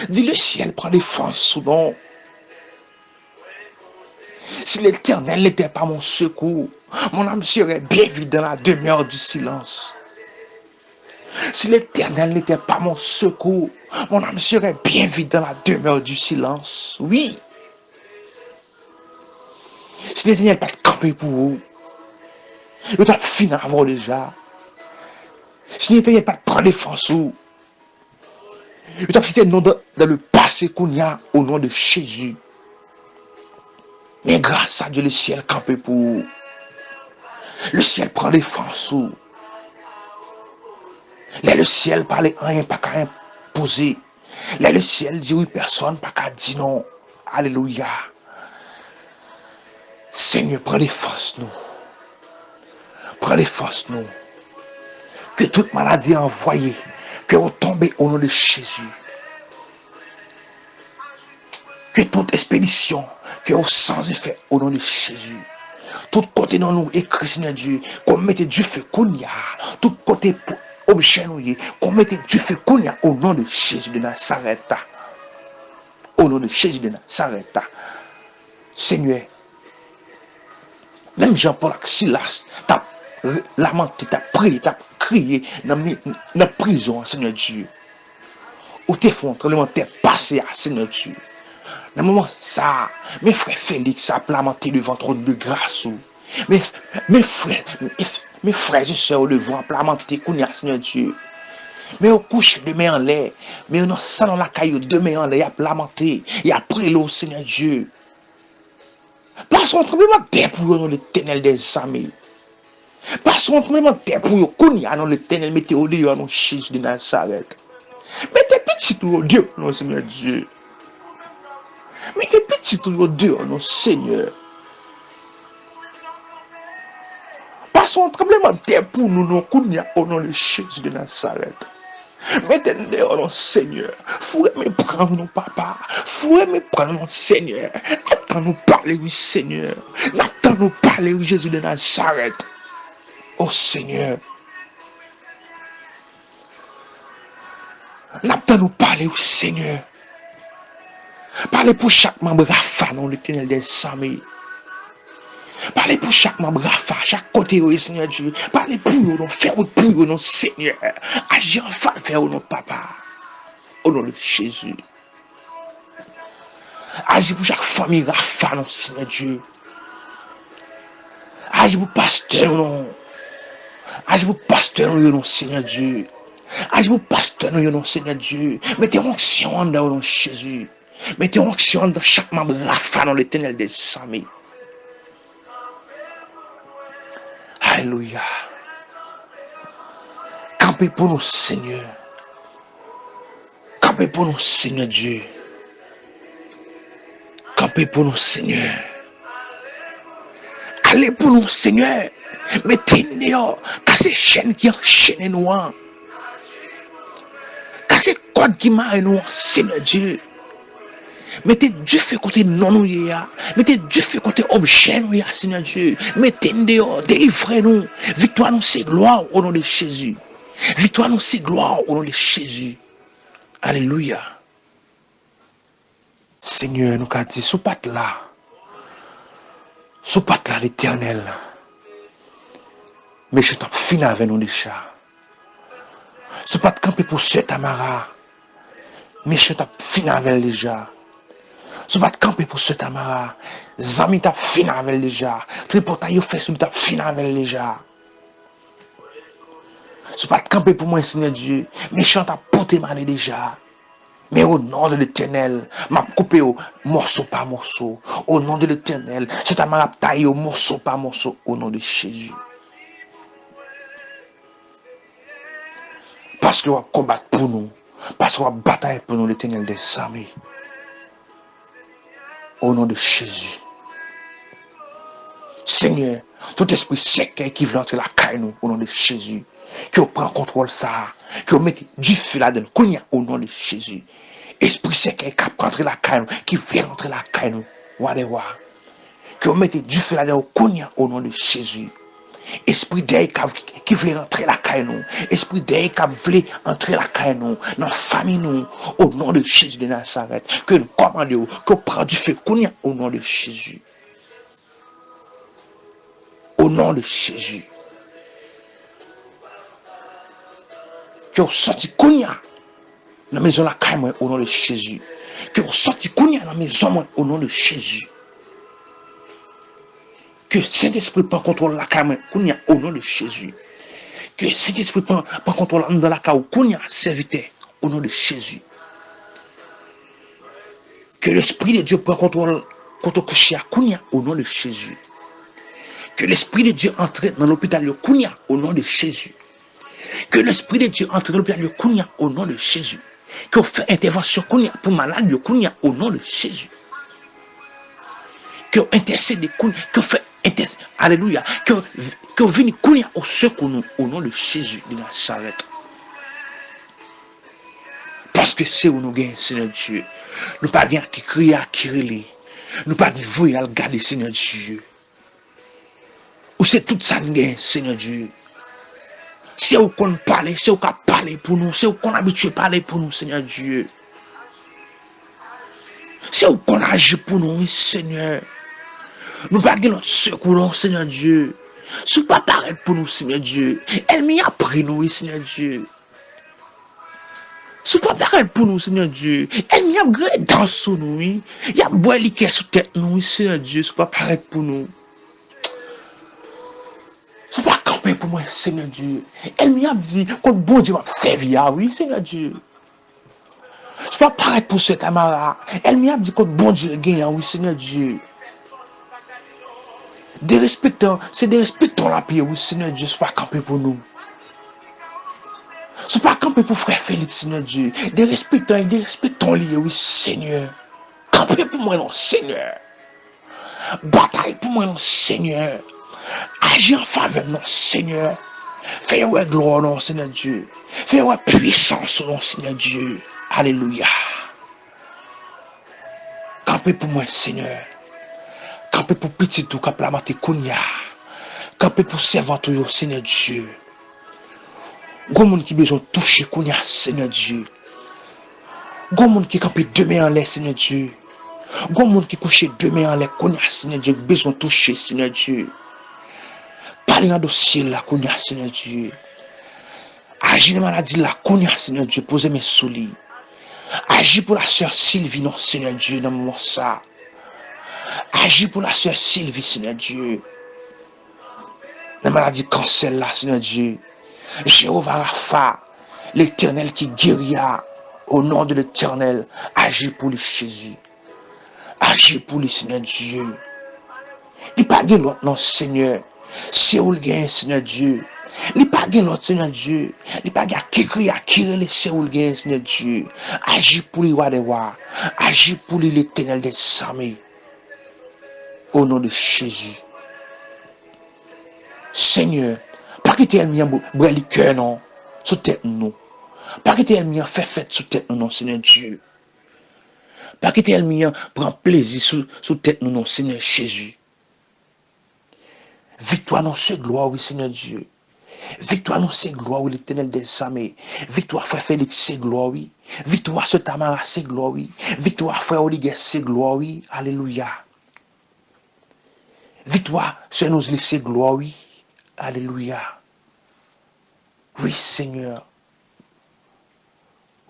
Speaker 1: Dis le ciel, prends défense, sous nom. Si l'Éternel n'était pas mon secours, mon âme serait bien vide dans la demeure du silence. Si l'Éternel n'était pas mon secours, mon âme serait bien vide dans la demeure du silence. Oui. Si l'Éternel n'a pas campé pour vous, il t'a fini avant déjà. Si l'Éternel n'a pas prendre défense, il t'a cité dans le passé qu'on y a au nom de Jésus. Mais grâce à Dieu, le ciel campé pour vous. Le ciel prend défense. Là, le ciel parle rien, pas qu'à imposer. Là, le ciel dit oui, personne, pas qu'à dire non. Alléluia. Seigneur, prends défense nous. Prends défense nous. Que toute maladie envoyée, que vous tombez au nom de Jésus. Que toute expédition, que vous sans effet au nom de Jésus. Tout côté dans nous, écrit Seigneur Dieu, qu'on mette du feu qu'on y a. Tout côté pour objet nous, qu'on mette du feu qu'on y a au nom de Jésus de Nazareth. Au nom de Jésus de Nazareth. Seigneur, même Jean-Paul Silas, t'as lamenté, t'as prié, t'as crié dans la prison, Seigneur Dieu. Où t'es fait un tremblement de terre passé à Seigneur Dieu. Dans le moment ça, mes frères Félix a lamenté devant trône de grâce. Mes frères et sœurs devant lamenté qu'on y a Seigneur Dieu. Mais au couche de main en l'air, mais on sent dans la caillou de main en l'air, il a lamenté, il a pris l'eau Seigneur Dieu. Passons un tremblement de terre pour nous l'Éternel des armées. Passons un tremblement de terre pour nous qu'on y a dans l'Éternel météo dehors dans Jésus de Nazareth. Mettez petit tout Dieu, non Seigneur Dieu. Mettez petit tout dehors, non Seigneur. Passons un tremblement de terre pour nous, non qu'on y a au nom de Jésus de Nazareth. Mettez dehors, non Seigneur. Fouet me prendre, non papa. Fouet me prendre, non Seigneur. Attends nous parler, oui Seigneur. Attends nous parler, oui Jésus de Nazareth. Oh Seigneur. Attends nous parler, oui Seigneur. Parlez pour chaque membre Rafa dans l'Éternel des armées. Parlez pour chaque membre Rafa, chaque côté, oui Seigneur Dieu. Parlez pour nous, non, faire pour nous, non Seigneur. Agir en faveur, non papa. Au nom de Jésus. Agis pour chaque famille Rafa, non Seigneur Dieu. Agis pour pasteur, non. Agis pour pasteur, non Seigneur Dieu. Agis pour pasteur, non Seigneur Dieu. Mettez onction dans le nom de Jésus. Mettez onction dans chaque membre Rafa dans l'Éternel des armées. Alléluia. Campez pour nous, Seigneur. Campez pour nous, Seigneur Dieu. Campez pour nous, Seigneur. Allez pour nous, Seigneur. Mettez dehors, car ces chaînes qui enchaînent nous. Cassez code qui m'a nous, Seigneur Dieu. Mettez du feu côté non nous ya. Mettez du feu côté objet nous ya, Seigneur Dieu. Mettez-nous dehors, délivrez-nous. Victoire nous c'est gloire au nom de Jésus. Victoire nous c'est gloire au nom de Jésus. Alléluia. Seigneur, nous qu'a dit, sous patte là l'Éternel. Mais je t'en finis avec nous déjà. Sous patte camper pour ce Tamara. Mais je t'en finis avec déjà. Sous patte camper pour ce Tamara. Zami t'a fini avec déjà. Tripotaille fait sous t'a fini avec déjà. Sous patte camper pour moi, Seigneur Dieu. Mais je t'en porté mal déjà. Mais au nom de l'Éternel, m'a coupé au morceau par morceau. Au nom de l'Éternel, je t'ai taillé au morceau par morceau. Au nom de Jésus. Parce qu'on va combattre pour nous. Parce qu'on va batailler pour nous, l'Éternel des armées. Au nom de Jésus. Seigneur, tout esprit sec qui veut entrer la caille nous, au nom de Jésus. Que prend contrôle ça. Que mette du feu là-dedans. Au nom de Jésus. Esprit sec qui prend entrer la caille nous. Qui vient entrer la caille nous. Que mette du feu là-dedans. Au nom de Jésus. Esprit d'air qui veut entrer la caille nous. Esprit d'air qui veut entrer la caille nous. Dans la famille nous. Au nom de Jésus de Nazareth. Que nous commandons. Que prend du feu. Au nom de Jésus. Au nom de Jésus. Que vous sortez Kounia dans la maison de la caille au nom de Jésus. Que vous sortez Kounia dans la maison au nom de Jésus. Que Saint-Esprit prend contrôle de la caille Kounia au nom de Jésus. Que Saint-Esprit prend contrôle dans la caille Kounia serviteur au nom de Jésus. Que l'Esprit de Dieu prend contrôle contre coucher à Kounia au nom de Jésus. Que l'Esprit de Dieu entre dans l'hôpital de Kounia au nom de Jésus. Que l'Esprit de Dieu entre dans l'hôpital de Kounia au nom de Jésus. Que vous faites intervention Kounia pour malade de Kounia au nom de Jésus. Que vous intercédez Kounia, que vous faites intercéder. Alléluia. Que vous venez Kounia au secours nous au nom de Jésus de Nazareth. Parce que c'est où nous gagnons, Seigneur Dieu. Nous pas gagnons qui crier à qui relire. Nous pas vouer à le garder, Seigneur Dieu. Ou c'est tout ça nous gagnons, Seigneur Dieu. C'est où qu'on parle, c'est où qu'on parle pour nous, c'est où qu'on habitue à parler pour nous, Seigneur Dieu. C'est où qu'on agit pour nous, oui, Seigneur. Nous pas notre secours, Seigneur Dieu. Ce n'est pas pareil pour nous, Seigneur Dieu. Elle m'y a pris nous, oui, Seigneur Dieu. Ce n'est pas pareil pour nous, Seigneur Dieu. Elle m'y a gré dans sous nous, oui. Il y a bois liquide sous tête nous, oui, Seigneur Dieu. Ce n'est pas pareil pour nous. Ce n'est pas camper pour moi, Seigneur Dieu. Elle m'y a dit que bon Dieu m'a servi, oui, Seigneur Dieu. Ce n'est pas pareil pour cette Amara. Elle m'y a dit que bon Dieu gagne, oui, Seigneur Dieu. Des respectants, c'est des respectants la paix, oui, Seigneur Dieu, ce n'est pas camper pour nous. Ce n'est pas camper pour frère Félix, Seigneur Dieu. Des respectants liés, oui, Seigneur. Camper pour moi, non, Seigneur. Bataille pour moi, non, Seigneur. Agir en faveur, non, Seigneur. Fais-moi gloire, non, Seigneur Dieu. Fais-moi puissance, non, Seigneur Dieu. Alléluia. Camper pour moi, Seigneur. Camper pour petit tout, camper la maté Kounia. Camper pour servant tout, Seigneur Dieu. Gon moun qui besoin toucher Kounia, Seigneur Dieu. Gon moun qui camper demain en l'air, Seigneur Dieu. Gon moun qui couche demain en l'air, Kounia, Seigneur Dieu. Besoin toucher, Seigneur Dieu. Parlez dans le dossier là, Kounia, Seigneur Dieu. Agis dans la maladie là, Kounia, Seigneur Dieu. Posez mes souliers. Agis pour la sœur Sylvie, non, Seigneur Dieu, dans le moment ça. Agis pour la sœur Sylvie, Seigneur Dieu. La maladie cancer là, Seigneur Dieu. Jéhovah Rapha, l'Éternel qui guérira au nom de l'Éternel. Agis pour lui, Jésus. Agis pour lui, Seigneur Dieu. Il n'y a pas de l'autre, non, Seigneur. C'est où le gain, Seigneur Dieu. Il n'y a pas de l'autre, Seigneur Dieu. Il n'y a pas de qui crie à qui relève, c'est où le gain, Seigneur Dieu. Agis pour lui, Wadewa. Agis pour lui, l'Éternel des armées. Au nom de Jésus. Seigneur, pas que tu aies mis un cœur, non, sous tête, non. Pas que l'ennemi fait fête sous tête nous, non, Seigneur Dieu. Pas que l'ennemi prend plaisir sous tête nous, non, Seigneur Jésus. Victoire non, c'est gloire, oui, Seigneur Dieu. Victoire non, c'est gloire, oui, l'Éternel des armées. Victoire, frère Félix, c'est gloire, oui. Victoire, ce Tamara, c'est gloire, oui. Victoire, frère Oligues, c'est gloire, oui. Alléluia. Victoire, ce nous c'est gloire, oui. Alléluia. Oui, Seigneur.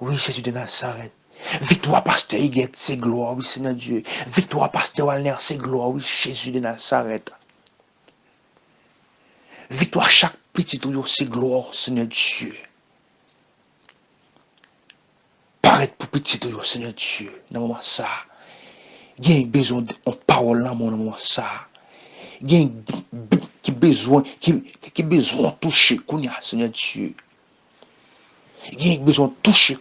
Speaker 1: Oui, Jésus de Nazareth. Victoire, pasteur Higuette, c'est gloire, oui, Seigneur Dieu. Victoire, pasteur Walner, c'est gloire, oui, Jésus de Nazareth. Victoire, chaque petit tuyau, c'est gloire, Seigneur Dieu. Paraître pour petit tuyau, Seigneur Dieu, dans le moment ça. Il y a besoin de parole dans le moment ça. Il y a besoin de toucher, Seigneur Dieu. Il y a besoin de toucher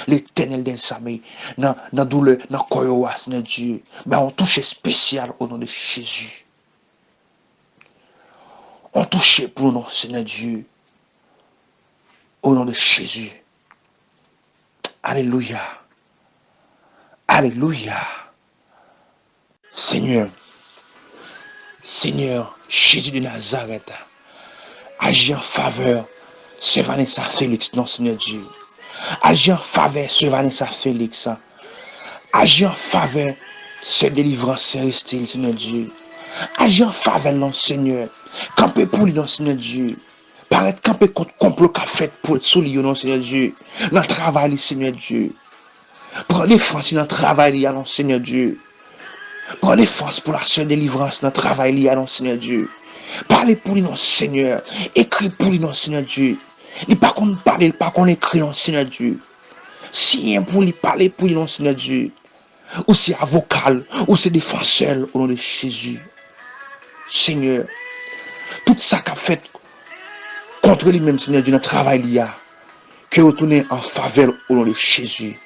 Speaker 1: l'Éternel des armées dans la douleur, dans le corps, Seigneur Dieu. Mais on touche spécial au nom de Jésus. On touche pour le nom, Seigneur Dieu. Au nom de Jésus. Alléluia. Alléluia. Seigneur, Jésus de Nazareth, agis en faveur, Sœur Vanessa Félix, non, Seigneur Dieu. Agis en faveur, Sœur Vanessa Félix. Agis en faveur, Sœur Délivrance Célestine, Seigneur Dieu. Agis en faveur, non, Seigneur. Camper pour lui, non, Seigneur Dieu. Paraître camper contre complot qu'a fait pour être sous lui, non, Seigneur Dieu. Dans le travail, Seigneur Dieu. Prends défense dans le travail, non, Seigneur Dieu. Prends défense pour la Sœur Délivrance dans le travail, non, Seigneur Dieu. Parlez pour lui, non, Seigneur. Écris pour lui, non, Seigneur Dieu. Il pas qu'on parle, il pas qu'on écrit, non, Seigneur Dieu. Si un pour lui parler pour lui, non, Seigneur Dieu. Ou c'est avocat, ou c'est défenseur, au nom de Jésus. Seigneur, tout ça qu'a fait contre lui-même, Seigneur Dieu, dans le travail, que retourner en faveur au nom de Jésus.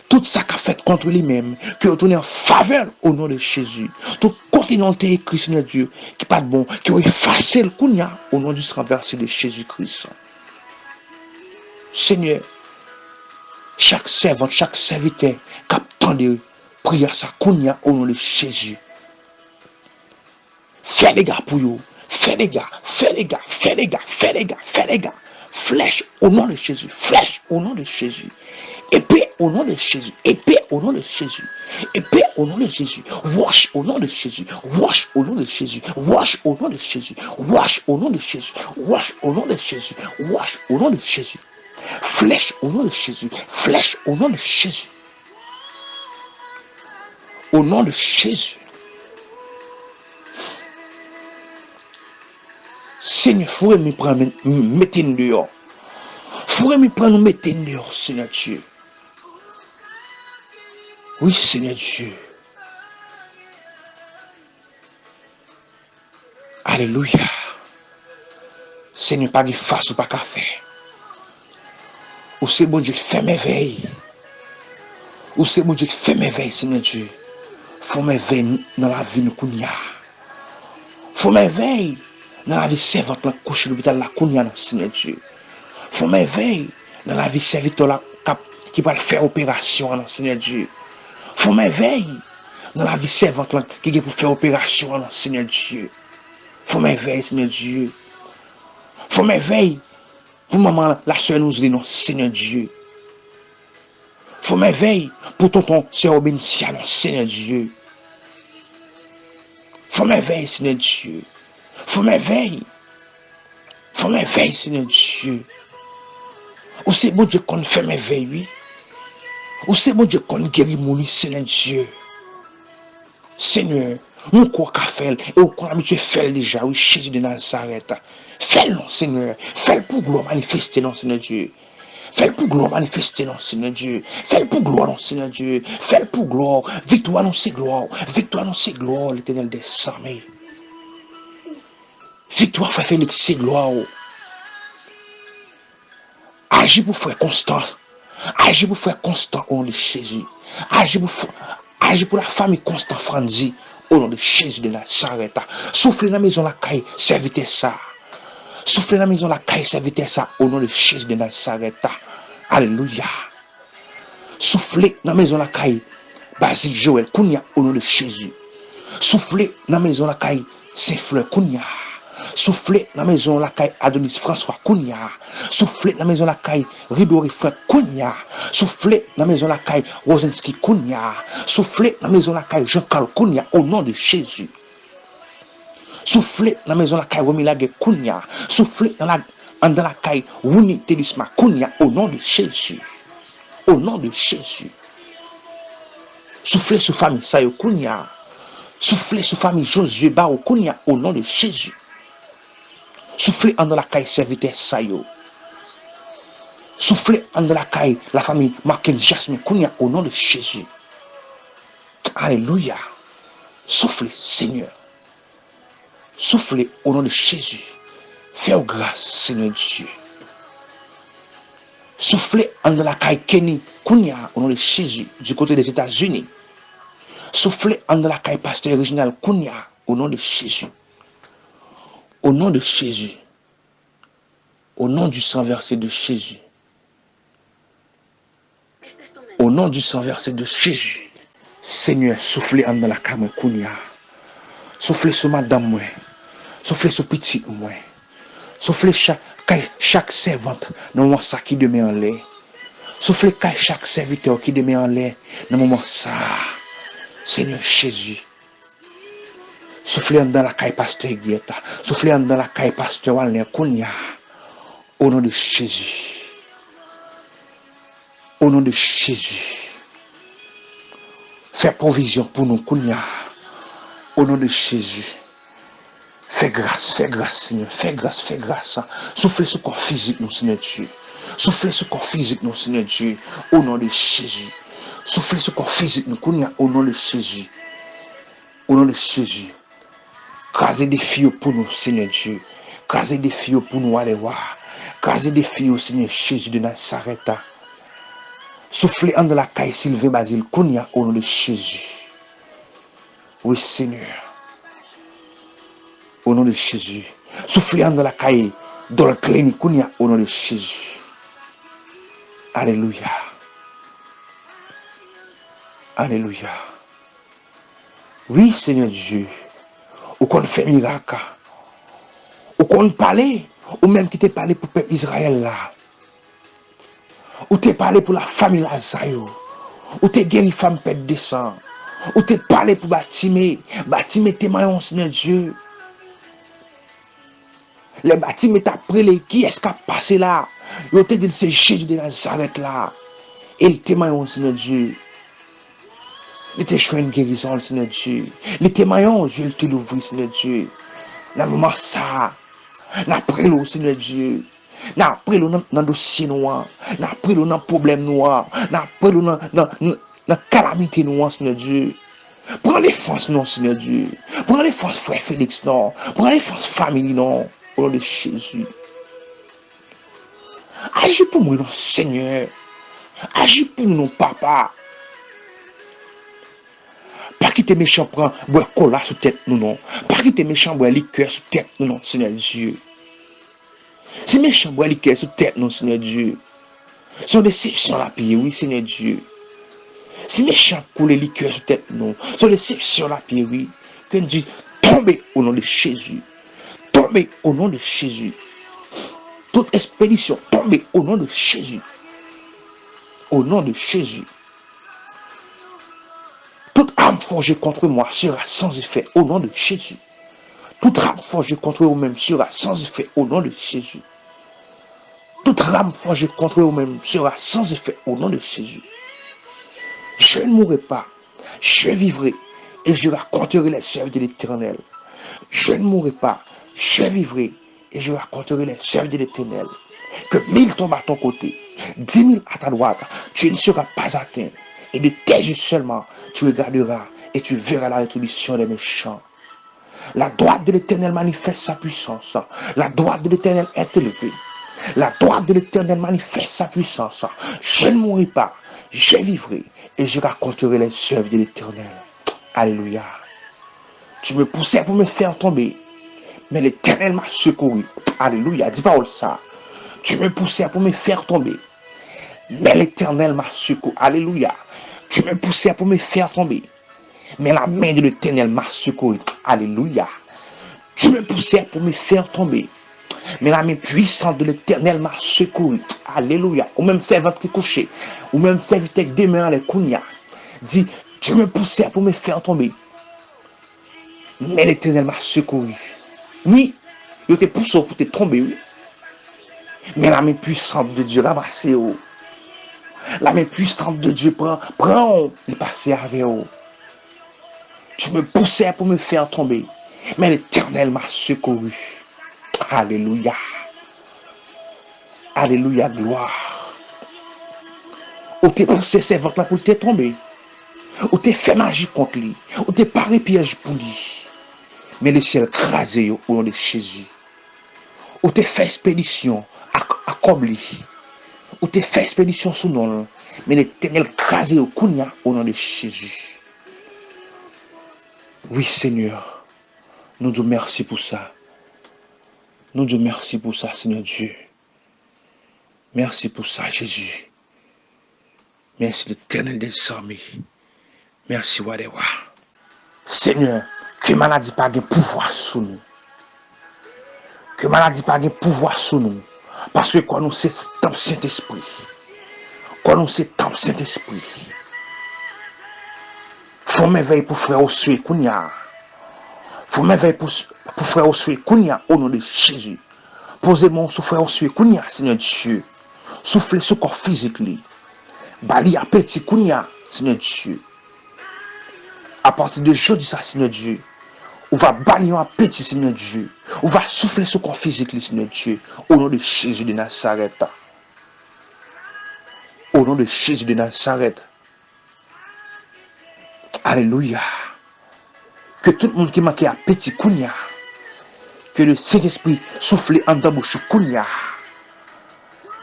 Speaker 1: Tout ça qu'a fait contre lui-même, que retourner en faveur au nom de Jésus. Tout continent écrit, Seigneur Dieu, qui n'est pas de bon, qui a effacé le kounia au nom du sang versé de Jésus-Christ. Seigneur, chaque servante, chaque serviteur, qui attend de prier sa kounia au nom de Jésus. Fais les gars pour vous. Fais les gars, fais les gars, fais les gars, fais les gars, fais les gars. Flèche au nom de Jésus. Flèche au nom de Jésus. Épée au nom de Jésus. Épée au nom de Jésus. Épée au nom de Jésus. Wash au nom de Jésus. Wash au nom de Jésus. Wash au nom de Jésus. Wash au nom de Jésus. Wash au nom de Jésus. Wash au nom de Jésus. Flèche au nom de Jésus. Flèche au nom de Jésus. Au nom de Jésus. Seigneur, il faut me prendre, mettre dehors. Il faut me prendre, mettre dehors, Seigneur Dieu. Oui, Seigneur Dieu. Alléluia. Seigneur, pas de face ou pas qu'à faire. Ou c'est bon Dieu qui fait merveille. Ou c'est bon Dieu qui fait merveille, Seigneur Dieu. Faut merveille dans la vie de Kounia. Faut merveille dans la vie servante, la couche de l'hôpital, la Kounia, Seigneur Dieu. Faut merveille dans la vie serviteur qui va faire opération, Seigneur Dieu. Faut merveille dans la vie servante qui est pour faire opération, Seigneur Dieu. Faut merveille, Seigneur Dieu. Faut merveille pour maman, la soeur nous dit, non, Seigneur Dieu. Faut merveille pour tonton, sœur Obénicia, non, Seigneur Dieu. Faut merveille, Seigneur Dieu. Faut merveille. Faut merveille, Seigneur Dieu. Ou c'est bon Dieu qu'on fait merveille, oui. Ou c'est bon Dieu qu'on guérit mon Seigneur Dieu. Seigneur, nous croyons qu'à faire, et nous croyons habitué à faire déjà, oui, Jésus de Nazareth. Fais-le, Seigneur. Fais-le pour gloire manifester, non, Seigneur Dieu. Fais-le pour gloire manifester, non, Seigneur Dieu. Fais-le pour gloire, non, Seigneur Dieu. Fais-le pour gloire. Victoire, non, c'est gloire. Victoire, non, c'est gloire, l'Éternel des armées. Victoire, frère Félix, c'est gloire. Agis pour frère Constant. Agis pour frère Constant au nom de Jésus. Agis pour la famille Constant Franzi au nom de Jésus de Nazareth. Souffle dans la maison la caille, servitez ça. Soufflez dans la maison la caille serviteur ça au nom de Jésus de Nazareth. Alléluia. Soufflez dans la maison la caille Basile Joël Kounia au nom de Jésus. Soufflez dans la maison la caille Saint-Fleur Kounia. Soufflez dans la maison la caille Adonis François Kounia. Soufflez dans la maison la caille Ridori Frère Kounia. Soufflez dans la maison la caille Rosenski Kounia. Soufflez dans la maison la caille Jean-Carl Kounia au nom de Jésus. Soufflez dans la maison la caille Romilage Kounia. Soufflez dans la caille Wuni Telisma Kounia au nom de Jésus. Au nom de Jésus. Soufflez sur famille Sayo Kounia. Soufflez sur famille Josué Bao Kounia au nom de Jésus. Soufflez en dans la caille serviteur Sayo. Soufflez en dans la caille la famille Mackenzie Jasmine Kounia au nom de Jésus. Alléluia. Soufflez Seigneur. Soufflez au nom de Jésus. Fais grâce Seigneur Dieu. Soufflez en dans la caille Kenny Kounia au nom de Jésus du côté des États-Unis. Soufflez en dans la caille pasteur original Kounia au nom de Jésus. Au nom de Jésus. Au nom du sang versé de Jésus. Au nom du sang versé de Jésus. Seigneur, soufflez en dans la caille Kounia. Soufflez sur madame moi. Soufflez sur petit moi. Soufflez chaque servante dans le moment ça qui demeure en l'air. Soufflez chaque serviteur qui demeure en l'air dans le moment ça. Seigneur Jésus. Soufflez dans la caille pasteur Guetta. Soufflez dans la caille pasteur Walner Kounia. Au nom de Jésus. Au nom de Jésus. Fais provision pour nous Kounia. Au nom de Jésus. Fais grâce, Seigneur. Fais grâce. Soufflez sur le corps physique, nous, Seigneur Dieu. Soufflez sur le corps physique, nous, Seigneur Dieu. Au nom de Jésus. Soufflez sur le corps physique, nous, Kounia. Au nom de Jésus. Au nom de Jésus. Crasez des filles pour nous, Seigneur Dieu. Crasez des filles pour nous aller voir. Crasez des filles, Seigneur Jésus de Nazareth. Soufflez en de la caille Sylvain Basile Kounia au nom de Jésus. Oui, Seigneur. Au nom de Jésus. Soufflez en de la caille Dolcleni Kounia au nom de Jésus. Alléluia. Alléluia. Oui, Seigneur Dieu. Ou qu'on fait miracle. Ou qu'on parle. Ou même qui te parlé pour le peuple Israël là. Ou te parlé pour la famille Lazayo. Ou te guéri femme pète de sang. Ou te parlé pour Batimé. Batimé te maillon, Seigneur Dieu. Les Batimé t'a pris qui est-ce qui a passé là? Ou te dit c'est Jésus de Nazareth là. Et il te maillon, Seigneur Dieu. Il te choisi une guérison, Seigneur Dieu. Il te maillon, Dieu, il te l'ouvre, Seigneur Dieu. Dans le moment ça. N'a pris l'eau, Seigneur Dieu. N'a pris l'eau dans le dossier noir. N'a pris l'eau dans le problème noir. N'a pris l'eau dans la calamité noire, Seigneur Dieu. Prends défense, non, Seigneur Dieu. Prends défense, frère Félix, non. Prends défense, famille, non. Au nom de Jésus. Agis pour moi, non, Seigneur. Agis pour nous, papa. Pas quitter méchant prend boire cola sous tête nous non. Pas quitter méchant boire liqueur sous tête nous non, Seigneur Dieu. Si méchant boire liqueur sous tête nous, Seigneur Dieu. Son déception la paix, oui, Seigneur Dieu. Si méchant coule liqueur sous tête nous, son déception la paix, oui. Que Dieu tombe au nom de Jésus. Tombe au nom de Jésus. Toute expédition tombe au nom de Jésus. Au nom de Jésus. Toute âme forgée contre moi sera sans effet au nom de Jésus. Toute âme forgée contre vous-même sera sans effet au nom de Jésus. Toute âme forgée contre vous-même sera sans effet au nom de Jésus. Je ne mourrai pas, je vivrai et je raconterai les œuvres de l'Éternel. Je ne mourrai pas, je vivrai et je raconterai les œuvres de l'Éternel. Que 1000 tombent à ton côté, 10 000 à ta droite, tu ne seras pas atteint. Et de tes yeux seulement, tu regarderas et tu verras la rétribution des méchants. La droite de l'Éternel manifeste sa puissance. La droite de l'Éternel est élevée. La droite de l'Éternel manifeste sa puissance. Je ne mourrai pas, je vivrai et je raconterai les œuvres de l'Éternel. Alléluia. Tu me poussais pour me faire tomber, mais l'Éternel m'a secouru. Alléluia, dis parole ça. Tu me poussais pour me faire tomber, mais l'Éternel m'a secouru. Alléluia. Tu me poussais pour me faire tomber, mais la main de l'Éternel m'a secouru. Alléluia. Tu me poussais pour me faire tomber, mais la main puissante de l'Éternel m'a secouru. Alléluia. Ou même servante qui couchait, ou même serviteur avec des mains les kounia. Dit, tu me poussais pour me faire tomber, mais l'Éternel m'a secouru. Oui, je te pousse pour te tomber, oui. Mais la main puissante de Dieu ramasse. La main puissante de Dieu prend et passe avec vous. Tu me poussais pour me faire tomber, mais l'Éternel m'a secouru. Alléluia. Alléluia, gloire. Ou t'es poussé servante là pour te tomber. Ou t'es fait magie contre lui. Ou t'es paré piège pour lui. Mais le ciel crasé au nom de Jésus. Ou t'es fait expédition à Kobli. Ou t'es fait expédition sous nom. Mais l'Éternel crasé au Kounia au nom de Jésus. Oui, Seigneur. Nous disons merci pour ça. Nous disons merci pour ça, Seigneur Dieu. Merci pour ça, Jésus. Merci l'Éternel des armées. Merci, Wadewa. Seigneur, que maladie pas de pouvoir sur nous. Que maladie pas de pouvoir sur nous. Parce que quand nous c'est temple Saint-Esprit. Quand nous c'est temple Saint-Esprit. Faut m'éveiller pour frère Osue Kounia. Faut m'éveiller pour frère Osue Kounia au nom de Jésus. Posez-moi sur frère Osue Kounia, Seigneur Dieu. Soufflez ce corps physique. Bali à petit Kounia, Seigneur Dieu. À partir de jeudi, ça, Seigneur Dieu. On va bannir un petit, Seigneur Dieu. On va souffler ce corps physique, Seigneur Dieu. Au nom de Jésus de Nazareth. Au nom de Jésus de Nazareth. Alléluia. Que tout le monde qui manque à petit Kounia. Que le Saint-Esprit souffle en dans bouche Kounia.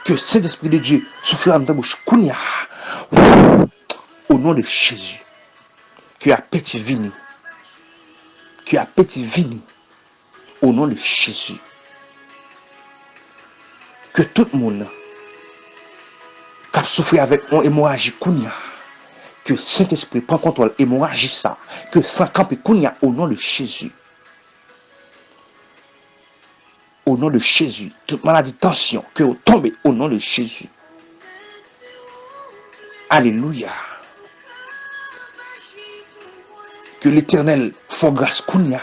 Speaker 1: Que le Saint-Esprit de Dieu souffle en dans bouche Kounia. Au nom de Jésus. Que appétit vini. Que appétit vini. Au nom de Jésus. Que tout le monde qui a souffert avec une hémorragie Kounia. Que Saint-Esprit prend contrôle hémorragie ça. Que sans camper Kounia au nom de Jésus. Au nom de Jésus. Toute maladie, tension, que vous tombez au nom de Jésus. Alléluia. Que l'Éternel fasse grâce Kounia.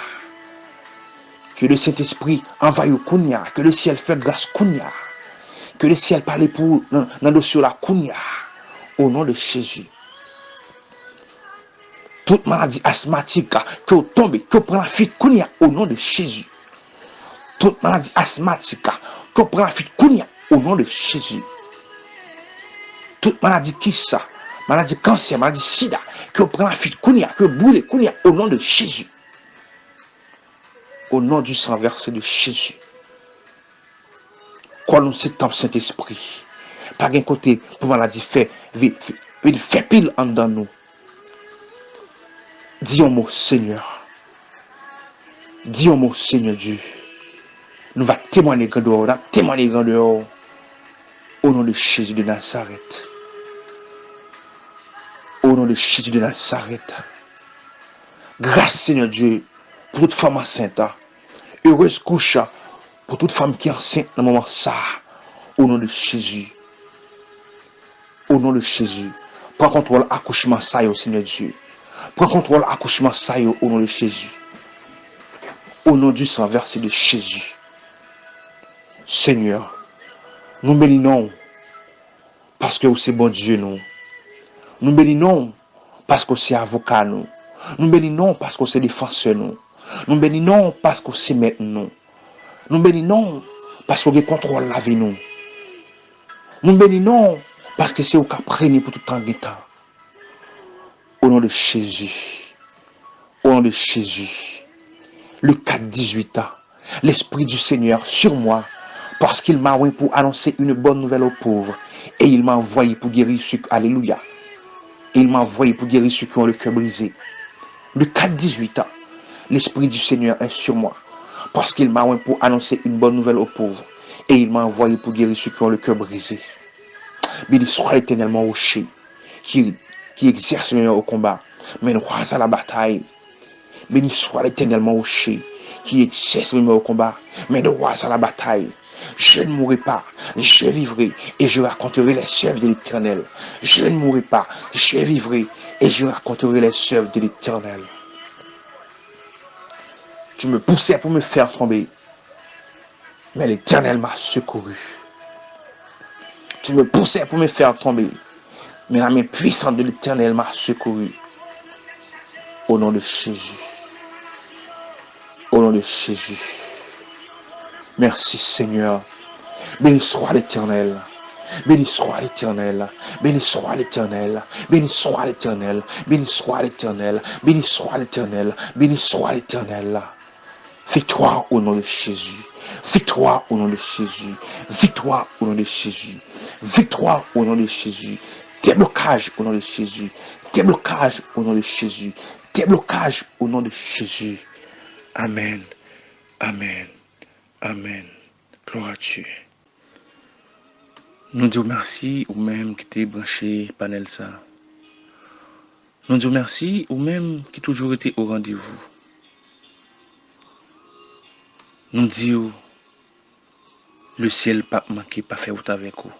Speaker 1: Que le Saint-Esprit envahisse Kounia. Que le ciel fait grâce Kounia. Que le ciel parle pour dans le dossier la Kounia. Au nom de Jésus. Toute maladie asthmatique que vous tombez, que vous prenez la fuite Kounia au nom de Jésus. Toute maladie asthmatique que vous prenez la fuite Kounia au nom de Jésus. Toute maladie qui ça, maladie cancer, maladie sida, que vous prenez la fuite Kounia, que vous brûlez Kounia au nom de Jésus. Au nom du sang versé de Jésus. Quoi nous c'est temps Saint-Esprit. Pas d'un côté pour maladie fait pile en dedans nous. Dis un mot, Seigneur. Dis un mot, Seigneur Dieu. Nous va témoigner grandeur, témoigner grandeur au nom de Jésus de Nazareth. Au nom de Jésus de Nazareth. Grâce, Seigneur Dieu, pour toute femme enceinte. Heureuse couche pour toute femme qui est enceinte dans le moment ça. Au nom de Jésus. Au nom de Jésus. Prends contrôle accouchement ça, Seigneur Dieu. Prends contrôle accouchement ça au nom de Jésus. Au nom du sang versé de Jésus. Seigneur, nous bénissons parce que c'est bon Dieu nous. Nous bénissons parce que c'est avocat nous. Nous bénissons parce que c'est défenseur nous. Nous bénissons parce que c'est maître nous. Nous bénissons parce que contrôle la vie nous. Nous bénissons parce que c'est au cas préni pour tout temps de temps. Au nom de Jésus. Au nom de Jésus. Le 4-18 ans. L'Esprit du Seigneur sur moi. Parce qu'il m'a envoyé pour annoncer une bonne nouvelle aux pauvres. Et il m'a envoyé pour guérir ceux qui... Alléluia. Et il m'a envoyé pour guérir ceux qui ont le cœur brisé. Le 4-18 ans. L'Esprit du Seigneur est sur moi. Parce qu'il m'a envoyé pour annoncer une bonne nouvelle aux pauvres. Et il m'a envoyé pour guérir ceux qui ont le cœur brisé. Béni soit l'Éternel, mon rocher, qui exerce mes mains au combat, mais nous croise à la bataille. Béni soit l'Éternel, mon rocher, qui exerce mes mains au combat, mais nous croise à la bataille. Je ne mourrai pas, je vivrai et je raconterai les œuvres de l'Éternel. Je ne mourrai pas, je vivrai et je raconterai les œuvres de l'Éternel. Tu me poussais pour me faire tomber, mais l'Éternel m'a secouru. Tu me poussais pour me faire tomber, mais la main puissante de l'Éternel m'a secouru. Au nom de Jésus. Au nom de Jésus. Merci Seigneur. Béni soit l'Éternel. Béni soit l'Éternel. Béni soit l'Éternel. Béni soit l'Éternel. Béni soit l'Éternel. Béni soit l'Éternel. Béni soit l'Éternel. Victoire au nom de Jésus. Victoire au nom de Jésus. Victoire au nom de Jésus. Victoire au nom de Jésus. Déblocage au nom de Jésus. Déblocage au nom de Jésus. Déblocage au nom de Jésus. Amen. Amen. Amen. Gloire à Dieu. Nous disons merci ou même qui t'es branché panel ça. Nous disons merci ou même qui toujours été au rendez-vous. Nous disons le ciel pas manqué, pas fait autant avec vous.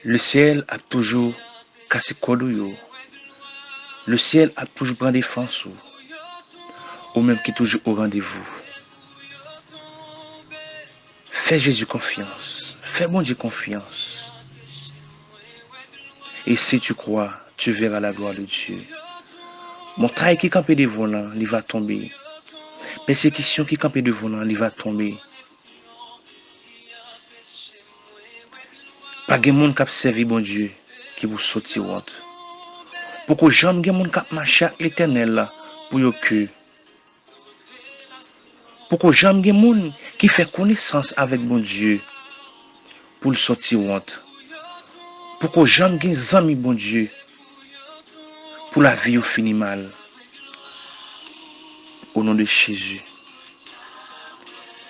Speaker 1: Le ciel a toujours cassé code. Le ciel a toujours pris défense. Ou même qui toujours au rendez-vous. Fais Jésus confiance. Fais bon Dieu confiance. Et si tu crois, tu verras la gloire de Dieu. Montagne qui campait devant là, il va tomber. Persécution qui campait devant là, il va tomber. Pas de monde qui a servi bon Dieu qui vous sortir honte. Pour que jamais de monde qui a marché à l'Éternel là pour yo que. Pour que jamais de monde qui fait connaissance avec bon Dieu pour le sortir honte. Pour que jamais de amis bon Dieu pour la vie au fini mal. Au nom de Jésus.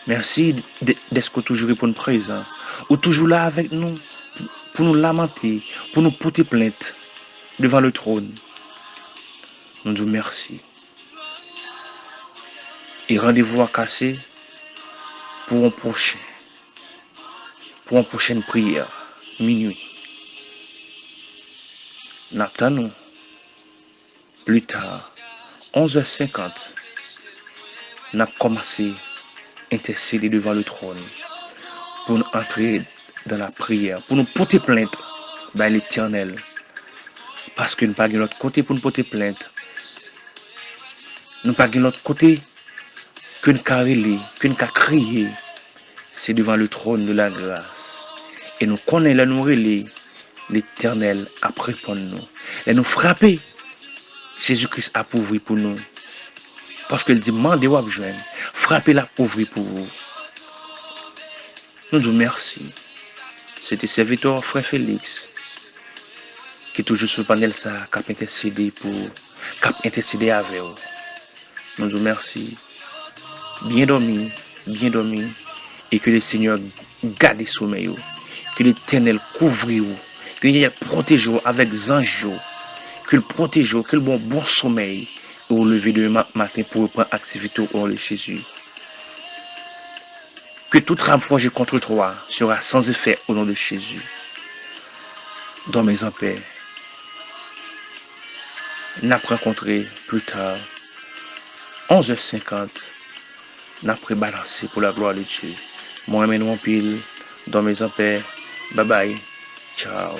Speaker 1: Merci d'être toujours répondre présent. Ou toujours là avec nous pour nous lamenter, pour nous porter plainte devant le trône. Nous disons merci. Et rendez-vous à casser pour une prochaine prière, minuit. N'attendons plus tard, 11h50, nous avons commencé à intercéder devant le trône pour nous entrer dans la prière, pour nous porter plainte dans l'Éternel. Parce que nous n'avons pas de l'autre côté pour nous porter plainte. Nous n'avons pas de l'autre côté que nous avons que nous avons crié. C'est devant le trône de la grâce. Et nous connaissons la nous relais. L'Éternel a répondu nous. Et nous frapper. Jésus-Christ a pourvu pour nous. Parce qu'il dit, demandez ou joindre. Frappez la pauvreté pour vous. Nous disons merci. C'était serviteur frère Félix. Qui est toujours sur le panel ça, qui a intercédé avec vous. Nous disons merci. Bien dormi. Et que le Seigneur garde le sommeil. Que l'Éternel couvre vous. Que l'Éternel protège vous avec anges. Que le protège vous. Que le bon sommeil. Et vous levez demain matin pour reprendre activité au nom de Jésus. Que toute rame forgée contre toi sera sans effet au nom de Jésus. Dormez en paix. N'a rencontré plus tard 11h50. N'a balancé pour la gloire de Dieu. Moi-même, mon pile. Dormez en paix. Bye bye. Ciao.